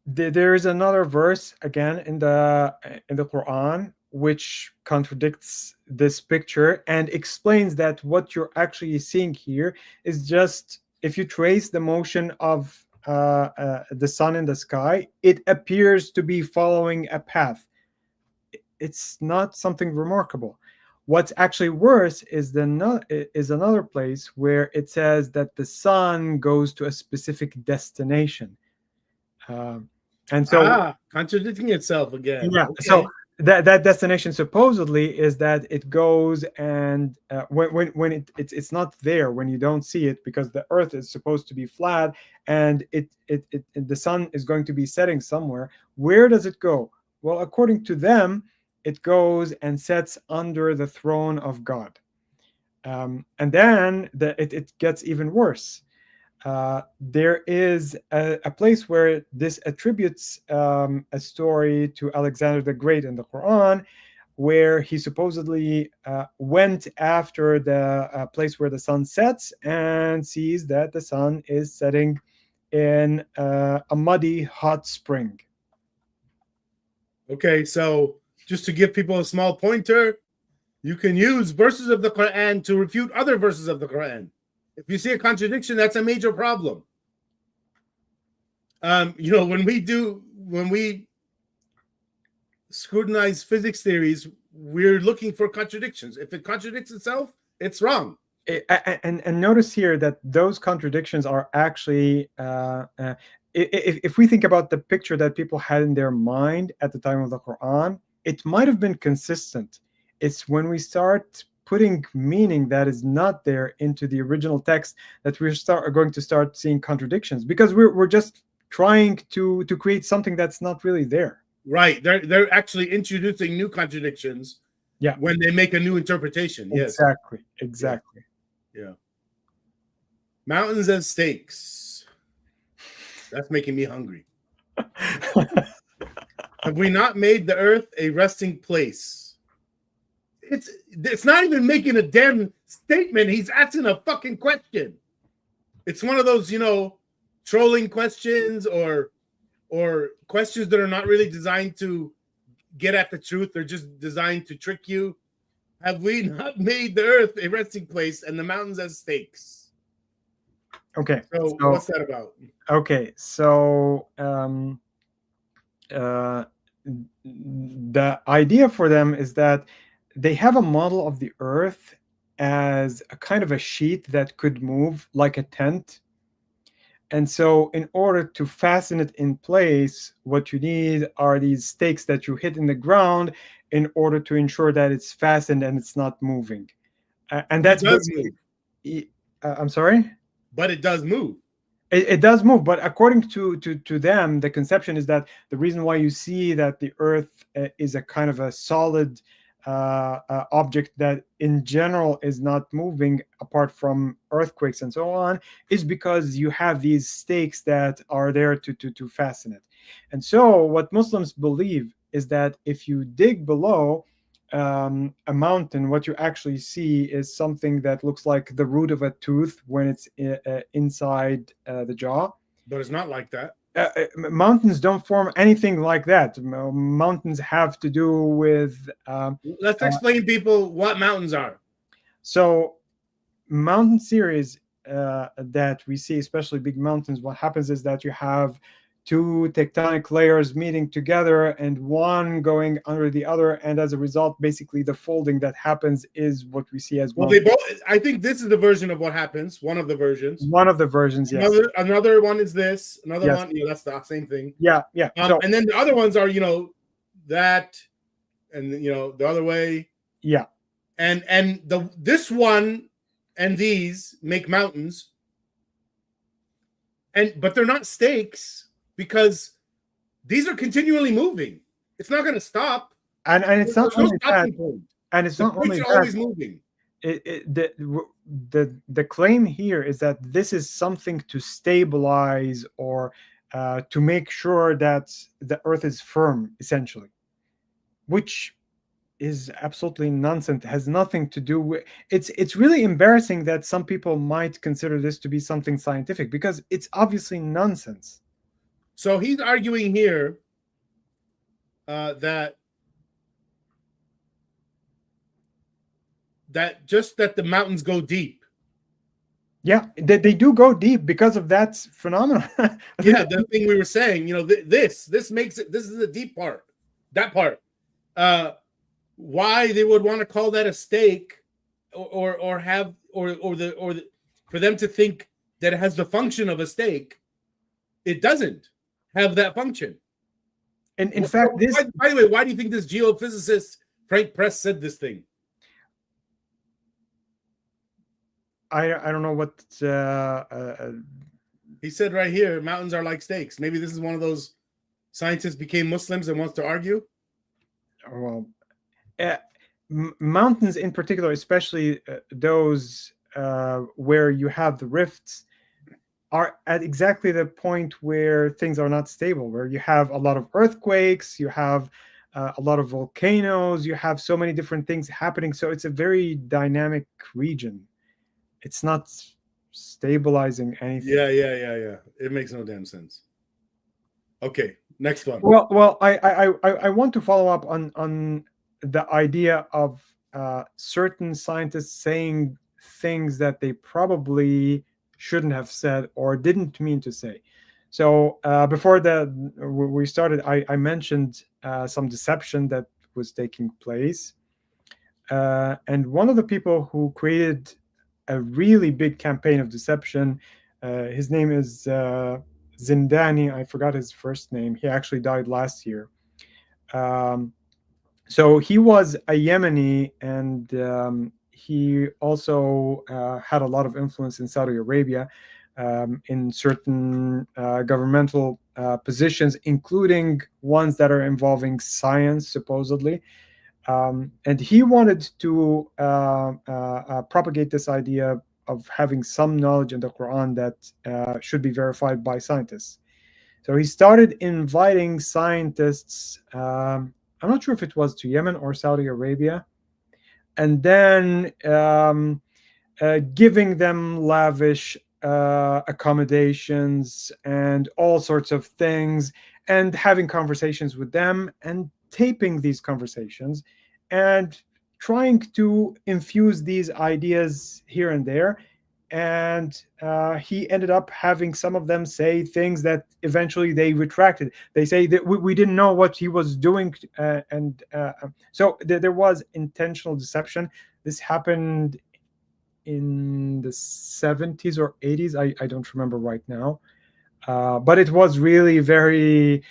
there is another verse again in the Quran which contradicts this picture and explains that what you're actually seeing here is just, if you trace the motion of the sun in the sky, it appears to be following a path. It's not something remarkable. What's actually worse is another place where it says that the sun goes to a specific destination. And so contradicting itself again. Yeah. Okay. So that destination supposedly is that it goes and when it's not there, when you don't see it, because the earth is supposed to be flat and the sun is going to be setting somewhere. Where does it go? Well, according to them, it goes and sets under the throne of God. And then it gets even worse. There is a place where this attributes a story to Alexander the Great in the Quran, where he supposedly went after the place where the sun sets and sees that the sun is setting in a muddy, hot spring. Okay, so just to give people a small pointer, you can use verses of the Quran to refute other verses of the Quran. If you see a contradiction, that's a major problem. When we scrutinize physics theories, we're looking for contradictions. If it contradicts itself, it's wrong. And notice here that those contradictions are actually, if we think about the picture that people had in their mind at the time of the Quran, it might have been consistent. It's when we start putting meaning that is not there into the original text that we're going to start seeing contradictions, because we're just trying to create something that's not really there. Right. They're actually introducing new contradictions. Yeah. When they make a new interpretation. Yes. Exactly. Yeah. Mountains and stakes. That's making me hungry. Have we not made the earth a resting place? It's not even making a damn statement. He's asking a fucking question. It's one of those, trolling questions or questions that are not really designed to get at the truth. They're just designed to trick you. Have we not made the earth a resting place and the mountains as stakes? Okay. So what's that about? Okay. So the idea for them is that they have a model of the earth as a kind of a sheet that could move like a tent. And so in order to fasten it in place, what you need are these stakes that you hit in the ground in order to ensure that it's fastened and it's not moving. And that's move. I'm sorry? But it does move. It does move, but according to them, the conception is that the reason why you see that the earth is a kind of a solid object that in general is not moving apart from earthquakes and so on is because you have these stakes that are there to fasten it. And so what Muslims believe is that if you dig below a mountain, what you actually see is something that looks like the root of a tooth when it's inside the jaw. But it's not like that. Mountains don't form anything like that. Mountains have to do with... Let's explain people what mountains are. So mountain series that we see, especially big mountains, what happens is that you have two tectonic layers meeting together and one going under the other, and as a result, basically the folding that happens is what we see as well. They both. I think this is the version of what happens. One of the versions. Yes. Another one is this. Another one. That's the same thing. Yeah. And then the other ones are that, and the other way. Yeah. And this one and these make mountains. But they're not stakes. because these are continually moving. It's not going to stop. And it's not There's no only that, stopping point. and it's The not only points are that. always moving. The claim here is that this is something to stabilize or to make sure that the earth is firm, essentially, which is absolutely nonsense. It has nothing to do with it's really embarrassing that some people might consider this to be something scientific, because it's obviously nonsense. So he's arguing here that just that the mountains go deep. Yeah, they do go deep because of that phenomenon. Yeah, the thing we were saying, this makes it. This is the deep part. That part. Why they would want to call that a stake, or for them to think that it has the function of a stake. It doesn't have that function. And in fact, this. By the way, why do you think this geophysicist Frank Press said this thing? I don't know what he said right here. Mountains are like stakes. Maybe this is one of those scientists became Muslims and wants to argue. Well, mountains in particular, especially those where you have the rifts, are at exactly the point where things are not stable, where you have a lot of earthquakes, you have a lot of volcanoes, you have so many different things happening. So it's a very dynamic region. It's not stabilizing anything. Yeah. It makes no damn sense. Okay, next one. Well, I want to follow up on the idea of certain scientists saying things that they probably shouldn't have said or didn't mean to say. So before we started, I mentioned some deception that was taking place. And one of the people who created a really big campaign of deception, his name is Zindani. I forgot his first name. He actually died last year. So he was a Yemeni, and he also had a lot of influence in Saudi Arabia in certain governmental positions, including ones that are involving science, supposedly. And he wanted to propagate this idea of having some knowledge in the Quran that should be verified by scientists. So he started inviting scientists, I'm not sure if it was to Yemen or Saudi Arabia, and then giving them lavish accommodations and all sorts of things, and having conversations with them and taping these conversations and trying to infuse these ideas here and there. And he ended up having some of them say things that eventually they retracted. They say that we didn't know what he was doing. So there was intentional deception. This happened in the 70s or 80s. I don't remember right now. But it was really very...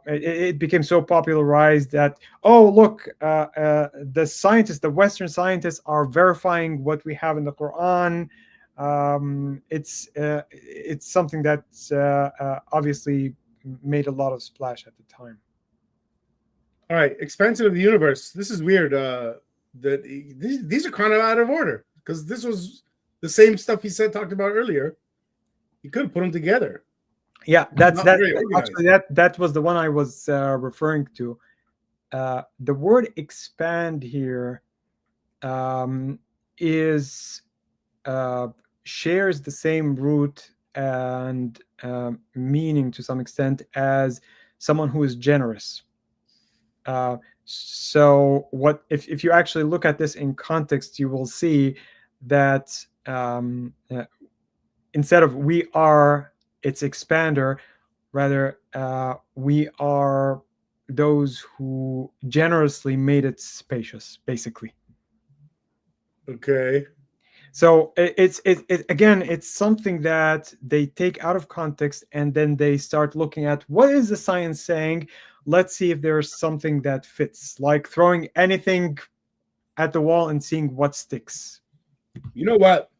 it became so popularized that, oh, look, the scientists, the Western scientists, are verifying what we have in the Quran. It's something that obviously made a lot of splash at the time. All right, expansion of the universe. This is weird. That these are kind of out of order, because this was the same stuff he talked about earlier. He could have put them together. Yeah, that was the one I was referring to. The word expand here is shares the same root and meaning to some extent as someone who is generous. So what if you actually look at this in context, you will see that instead of we are its expander, rather we are those who generously made it spacious, basically. Okay. So it's again, it's something that they take out of context, and then they start looking at what is the science saying. Let's see if there's something that fits, like throwing anything at the wall and seeing what sticks. You know what?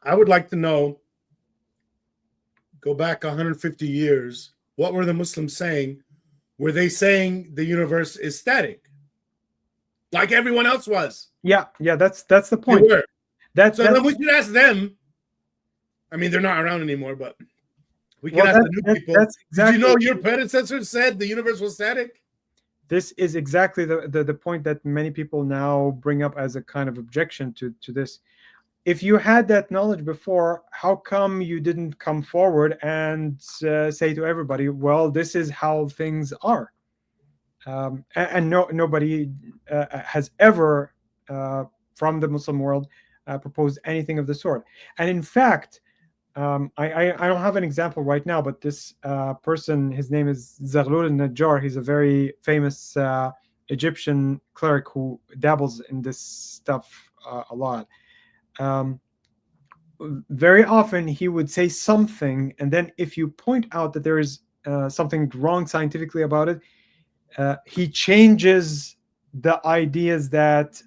I would like to know, go back 150 years, what were the Muslims saying? Were they saying the universe is static, like everyone else was? Yeah, that's the They point. were. That's Then we should ask them. I mean, they're not around anymore, but we can ask the new people. That's exactly. Did you know your predecessors said the universe was static? This is exactly the point that many people now bring up as a kind of objection to this. If you had that knowledge before, how come you didn't come forward and say to everybody, well, this is how things are? Nobody has ever, from the Muslim world, proposed anything of the sort. And in fact, I don't have an example right now, but this person, his name is Zaghlul al-Najjar. He's a very famous Egyptian cleric who dabbles in this stuff a lot. Very often he would say something, and then if you point out that there is something wrong scientifically about it, he changes the ideas that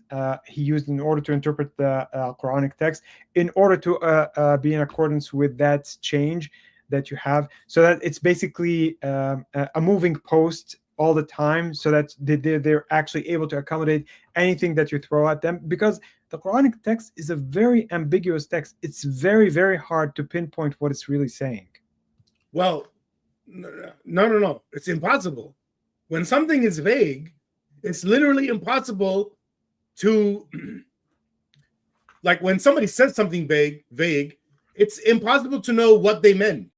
he used in order to interpret the Quranic text, in order to be in accordance with that change that you have, so that it's basically a moving post all the time, so that they're actually able to accommodate anything that you throw at them, because the Quranic text is a very ambiguous text. It's very, very hard to pinpoint what it's really saying. Well, no. It's impossible. When something is vague, it's literally impossible to, like when somebody says something vague, it's impossible to know what they meant.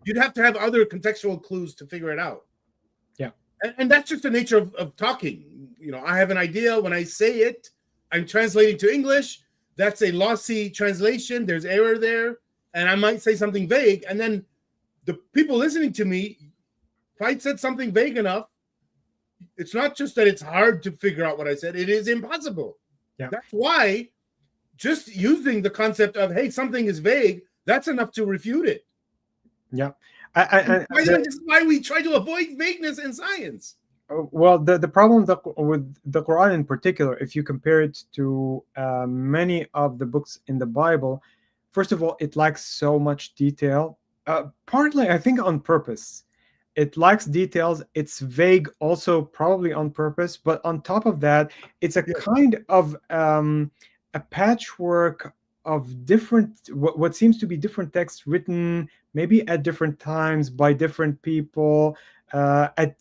You'd have to have other contextual clues to figure it out. Yeah. And that's just the nature of talking. You know, I have an idea. When I say it, I'm translating to English. That's a lossy translation. There's error there. And I might say something vague. And then the people listening to me, if I said something vague enough, it's not just that it's hard to figure out what I said. It is impossible. Yeah. That's why just using the concept of, hey, something is vague, that's enough to refute it. Yeah. This is why we try to avoid vagueness in science. Well, the problem with the Quran in particular, if you compare it to many of the books in the Bible, first of all, it lacks so much detail. Partly, I think, on purpose. It lacks details. It's vague, also probably on purpose. But on top of that, it's a kind of a patchwork of different, what seems to be different texts written maybe at different times by different people, from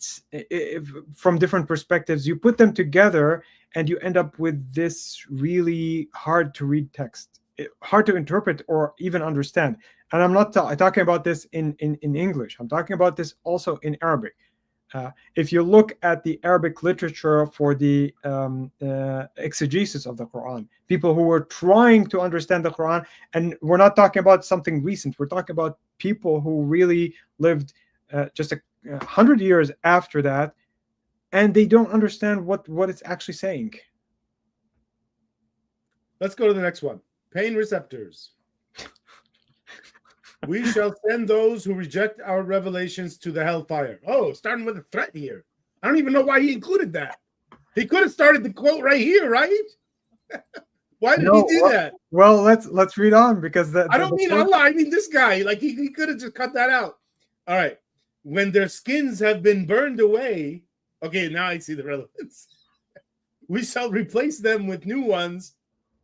different perspectives. You put them together and you end up with this really hard to read text, hard to interpret or even understand. And I'm not talking about this in English. I'm talking about this also in Arabic. If you look at the Arabic literature for the exegesis of the Quran, people who were trying to understand the Quran, and we're not talking about something recent, we're talking about people who really lived just 100 years after that, and they don't understand what it's actually saying. Let's go to the next one. Pain receptors. We shall send those who reject our revelations to the hellfire. Oh, starting with a threat here. I don't even know why he included that. He could have started the quote right here, right? Why did he do that? Well, let's read on, because I don't mean Allah. I mean this guy. Like he could have just cut that out. All right. When their skins have been burned away. Okay, now I see the relevance. We shall replace them with new ones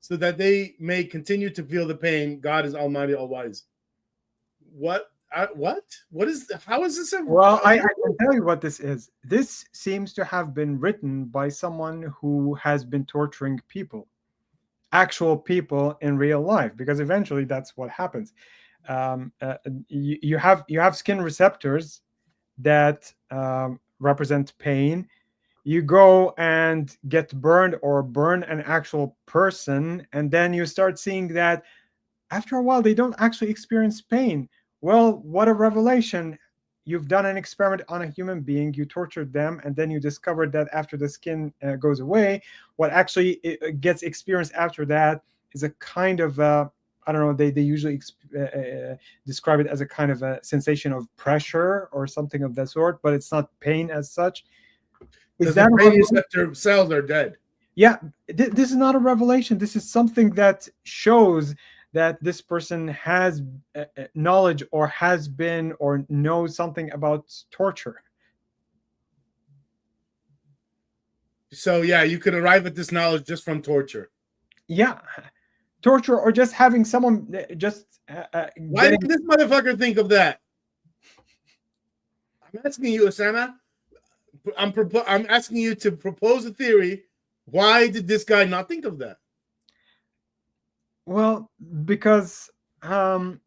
so that they may continue to feel the pain. God is Almighty, All-Wise. What is how is this? Well, I can tell you what this is. This seems to have been written by someone who has been torturing people, actual people in real life, because eventually that's what happens. You have skin receptors that represent pain. You go and get burned or burn an actual person, and then you start seeing that after a while they don't actually experience pain. Well, what a revelation. You've done an experiment on a human being, you tortured them, and then you discovered that after the skin goes away, what actually gets experienced after that is a kind of, I don't know, they usually describe it as a kind of a sensation of pressure or something of that sort, but it's not pain as such. Is that pain receptor cells are dead? Yeah, this is not a revelation. This is something that shows that this person has knowledge or has been or knows something about torture. So yeah, you could arrive at this knowledge just from torture. Yeah, torture, or just having someone just Why getting. didn't this motherfucker think of that? I'm asking you, Osama. I'm asking you to propose a theory. Why did this guy not think of that? Well, because once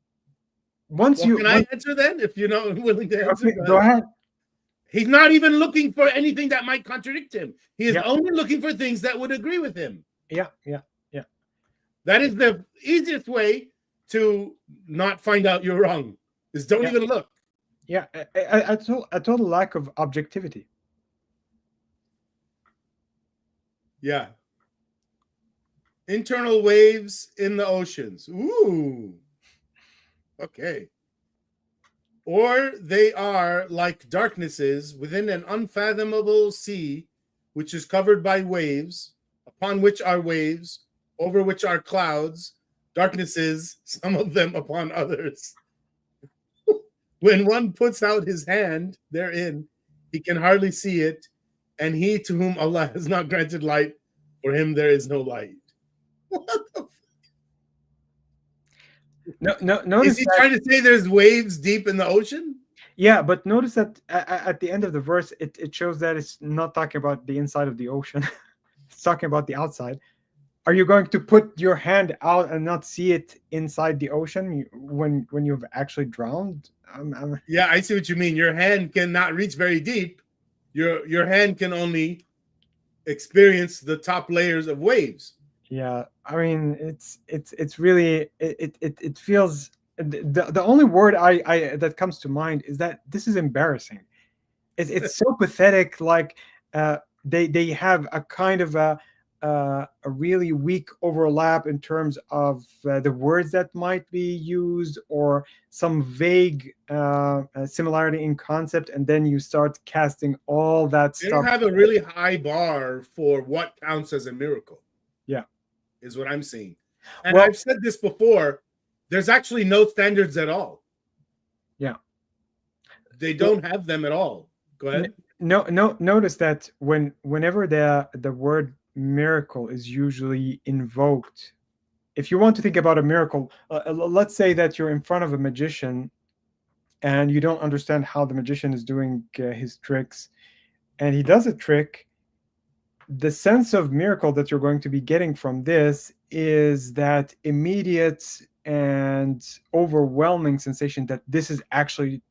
Well, you can I answer then? If you're not willing to answer, okay, go ahead. He's not even looking for anything that might contradict him. He is Yeah. only looking for things that would agree with him. Yeah. That is the easiest way to not find out you're wrong. Is don't even look. Yeah, a total lack of objectivity. Yeah. Internal waves in the oceans. Ooh. Okay. Or they are like darknesses within an unfathomable sea, which is covered by waves, upon which are waves, over which are clouds, darknesses, some of them upon others. When one puts out his hand therein, he can hardly see it, and he to whom Allah has not granted light, for him there is no light. What the No, notice is he trying to say there's waves deep in the ocean? Yeah, but notice that at the end of the verse, it shows that it's not talking about the inside of the ocean. It's talking about the outside. Are you going to put your hand out and not see it inside the ocean when you've actually drowned? Yeah, I see what you mean. Your hand cannot reach very deep. Your hand can only experience the top layers of waves. Yeah, I mean it's really it feels the only word I that comes to mind is that this is embarrassing. It's so pathetic. Like they have a kind of a really weak overlap in terms of the words that might be used, or some vague similarity in concept, and then you start casting all that They stuff. don't have a really high bar for what counts as a miracle. Yeah, is what I'm seeing. And well, I've said this before, there's actually no standards at all. Yeah. They don't have them at all. Go ahead. Notice that whenever the word miracle is usually invoked, if you want to think about a miracle, let's say that you're in front of a magician and you don't understand how the magician is doing his tricks, and he does a trick. The sense of miracle that you're going to be getting from this is that immediate and overwhelming sensation that this is actually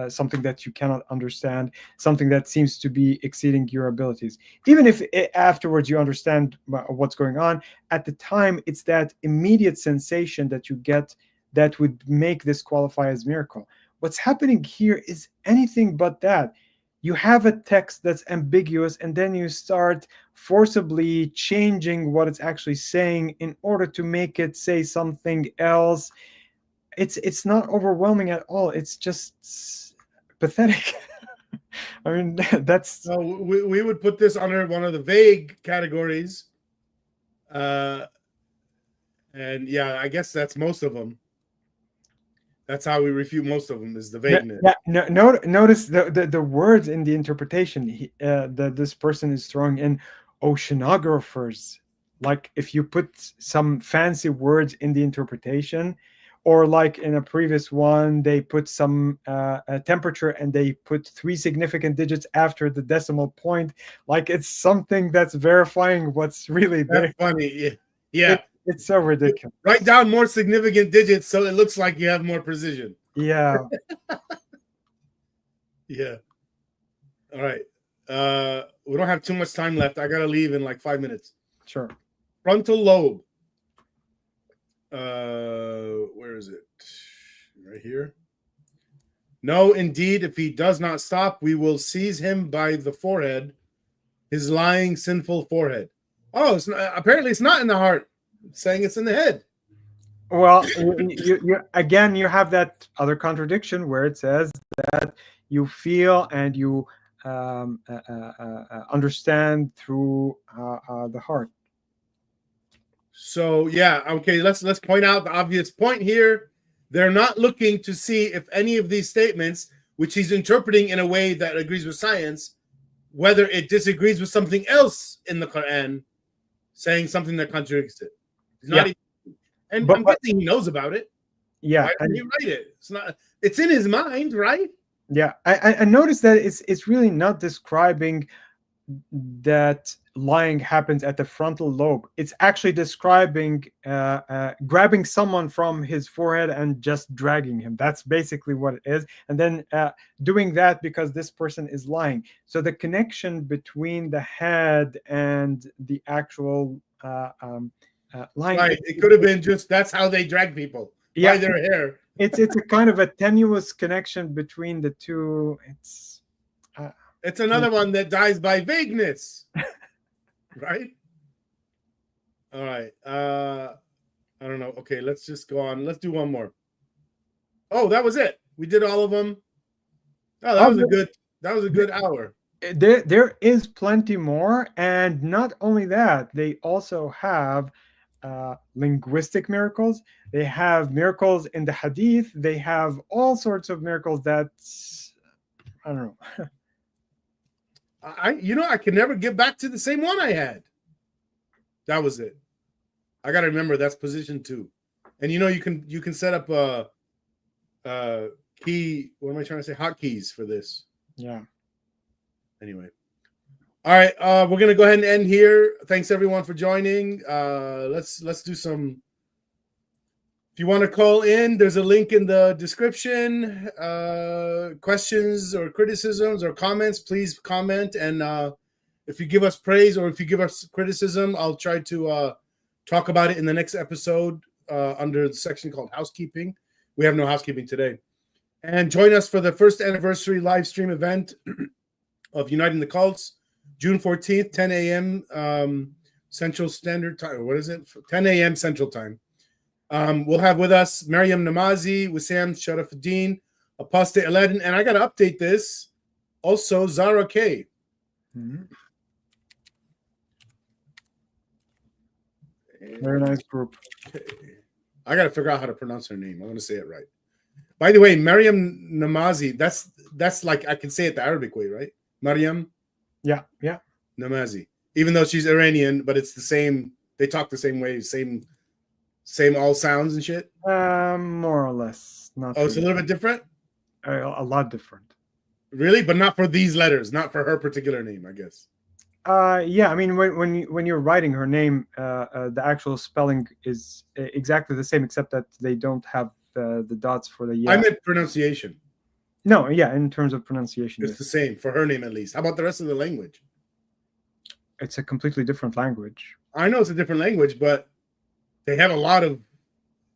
something that you cannot understand, something that seems to be exceeding your abilities. Even if afterwards you understand what's going on, at the time it's that immediate sensation that you get that would make this qualify as miracle. What's happening here is anything but that. You have a text that's ambiguous, and then you start forcibly changing what it's actually saying in order to make it say something else. It's not overwhelming at all. It's just pathetic. I mean, that's So we would put this under one of the vague categories. And yeah, I guess that's most of them. That's how we refute most of them, is the vagueness. Yeah, notice the words in the interpretation that this person is throwing in: oceanographers. Like if you put some fancy words in the interpretation, or like in a previous one, they put some temperature and they put 3 significant digits after the decimal point. Like it's something that's verifying what's really there. That's funny. Yeah. It's so ridiculous. Write down more significant digits so it looks like you have more precision. Yeah. Yeah. All right. We don't have too much time left. I gotta leave in like 5 minutes. Sure. Frontal lobe. Where is it? Right here. No, indeed, if he does not stop, we will seize him by the forehead, his lying, sinful forehead. Oh, apparently it's not in the heart. It's saying it's in the head. Well, you again, you have that other contradiction where it says that you feel and you understand through the heart. So yeah, okay, let's point out the obvious point here. They're not looking to see if any of these statements, which he's interpreting in a way that agrees with science, whether it disagrees with something else in the Quran, saying something that contradicts it. He's not even, and I'm guessing he knows about it. Yeah. Why didn't he write it? It's not. It's in his mind, right? Yeah. I noticed that it's really not describing that lying happens at the frontal lobe. It's actually describing grabbing someone from his forehead and just dragging him. That's basically what it is. And then doing that because this person is lying. So the connection between the head and the actual lying. Right. It could have been just that's how they drag people by their hair. It's a kind of a tenuous connection between the two. It's another one that dies by vagueness. Right? All right. I don't know. Okay, let's just go on. Let's do one more. Oh, that was it. We did all of them. Oh, that was a good hour. There is plenty more, and not only that, they also have linguistic miracles. They have miracles in the hadith. They have all sorts of miracles that's, I don't know. I can never get back to the same one I had. That was it. I got to remember that's position 2. And you can set up key, what am I trying to say? Hotkeys for this. Yeah. Anyway. All right, we're going to go ahead and end here. Thanks everyone for joining. Let's do some. If you want to call in, there's a link in the description. Questions or criticisms or comments, please comment. And if you give us praise or if you give us criticism, I'll try to talk about it in the next episode under the section called housekeeping. We have no housekeeping today. And join us for the first anniversary live stream event of Uniting the Cults, June 14th, 10 a.m. Central Standard Time. What is it? 10 a.m. Central Time. We'll have with us Maryam Namazi, Wissam Sharafuddin, Apostasy Aladdin, and I got to update this. Also, Zara K. Mm-hmm. Very nice group. Okay. I got to figure out how to pronounce her name. I want to say it right. By the way, Maryam Namazi, that's like I can say it the Arabic way, right? Maryam? Yeah. Namazi. Even though she's Iranian, but it's the same. They talk the same way, same all sounds and shit. More or less. Not. Oh, it's a little bit different. A lot different. Really, but not for these letters, not for her particular name, I guess. Yeah. I mean, when you're writing her name, the actual spelling is exactly the same, except that they don't have the dots for the. I meant pronunciation. No, yeah, in terms of pronunciation, it's the same for her name at least. How about the rest of the language? It's a completely different language. I know it's a different language, but they have a lot of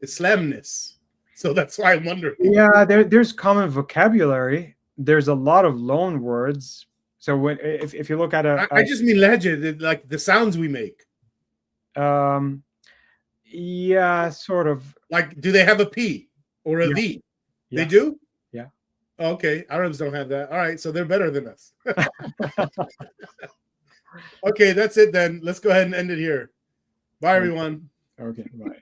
Islamness, so that's why I'm wondering. Yeah, there's common vocabulary. There's a lot of loan words. So if you look at I just mean legend, like the sounds we make. Yeah, sort of. Like, do they have a P or a V? Yeah. They do? Yeah. Okay, Arabs don't have that. All right, so they're better than us. Okay, that's it then. Let's go ahead and end it here. Bye, everyone. Okay, bye.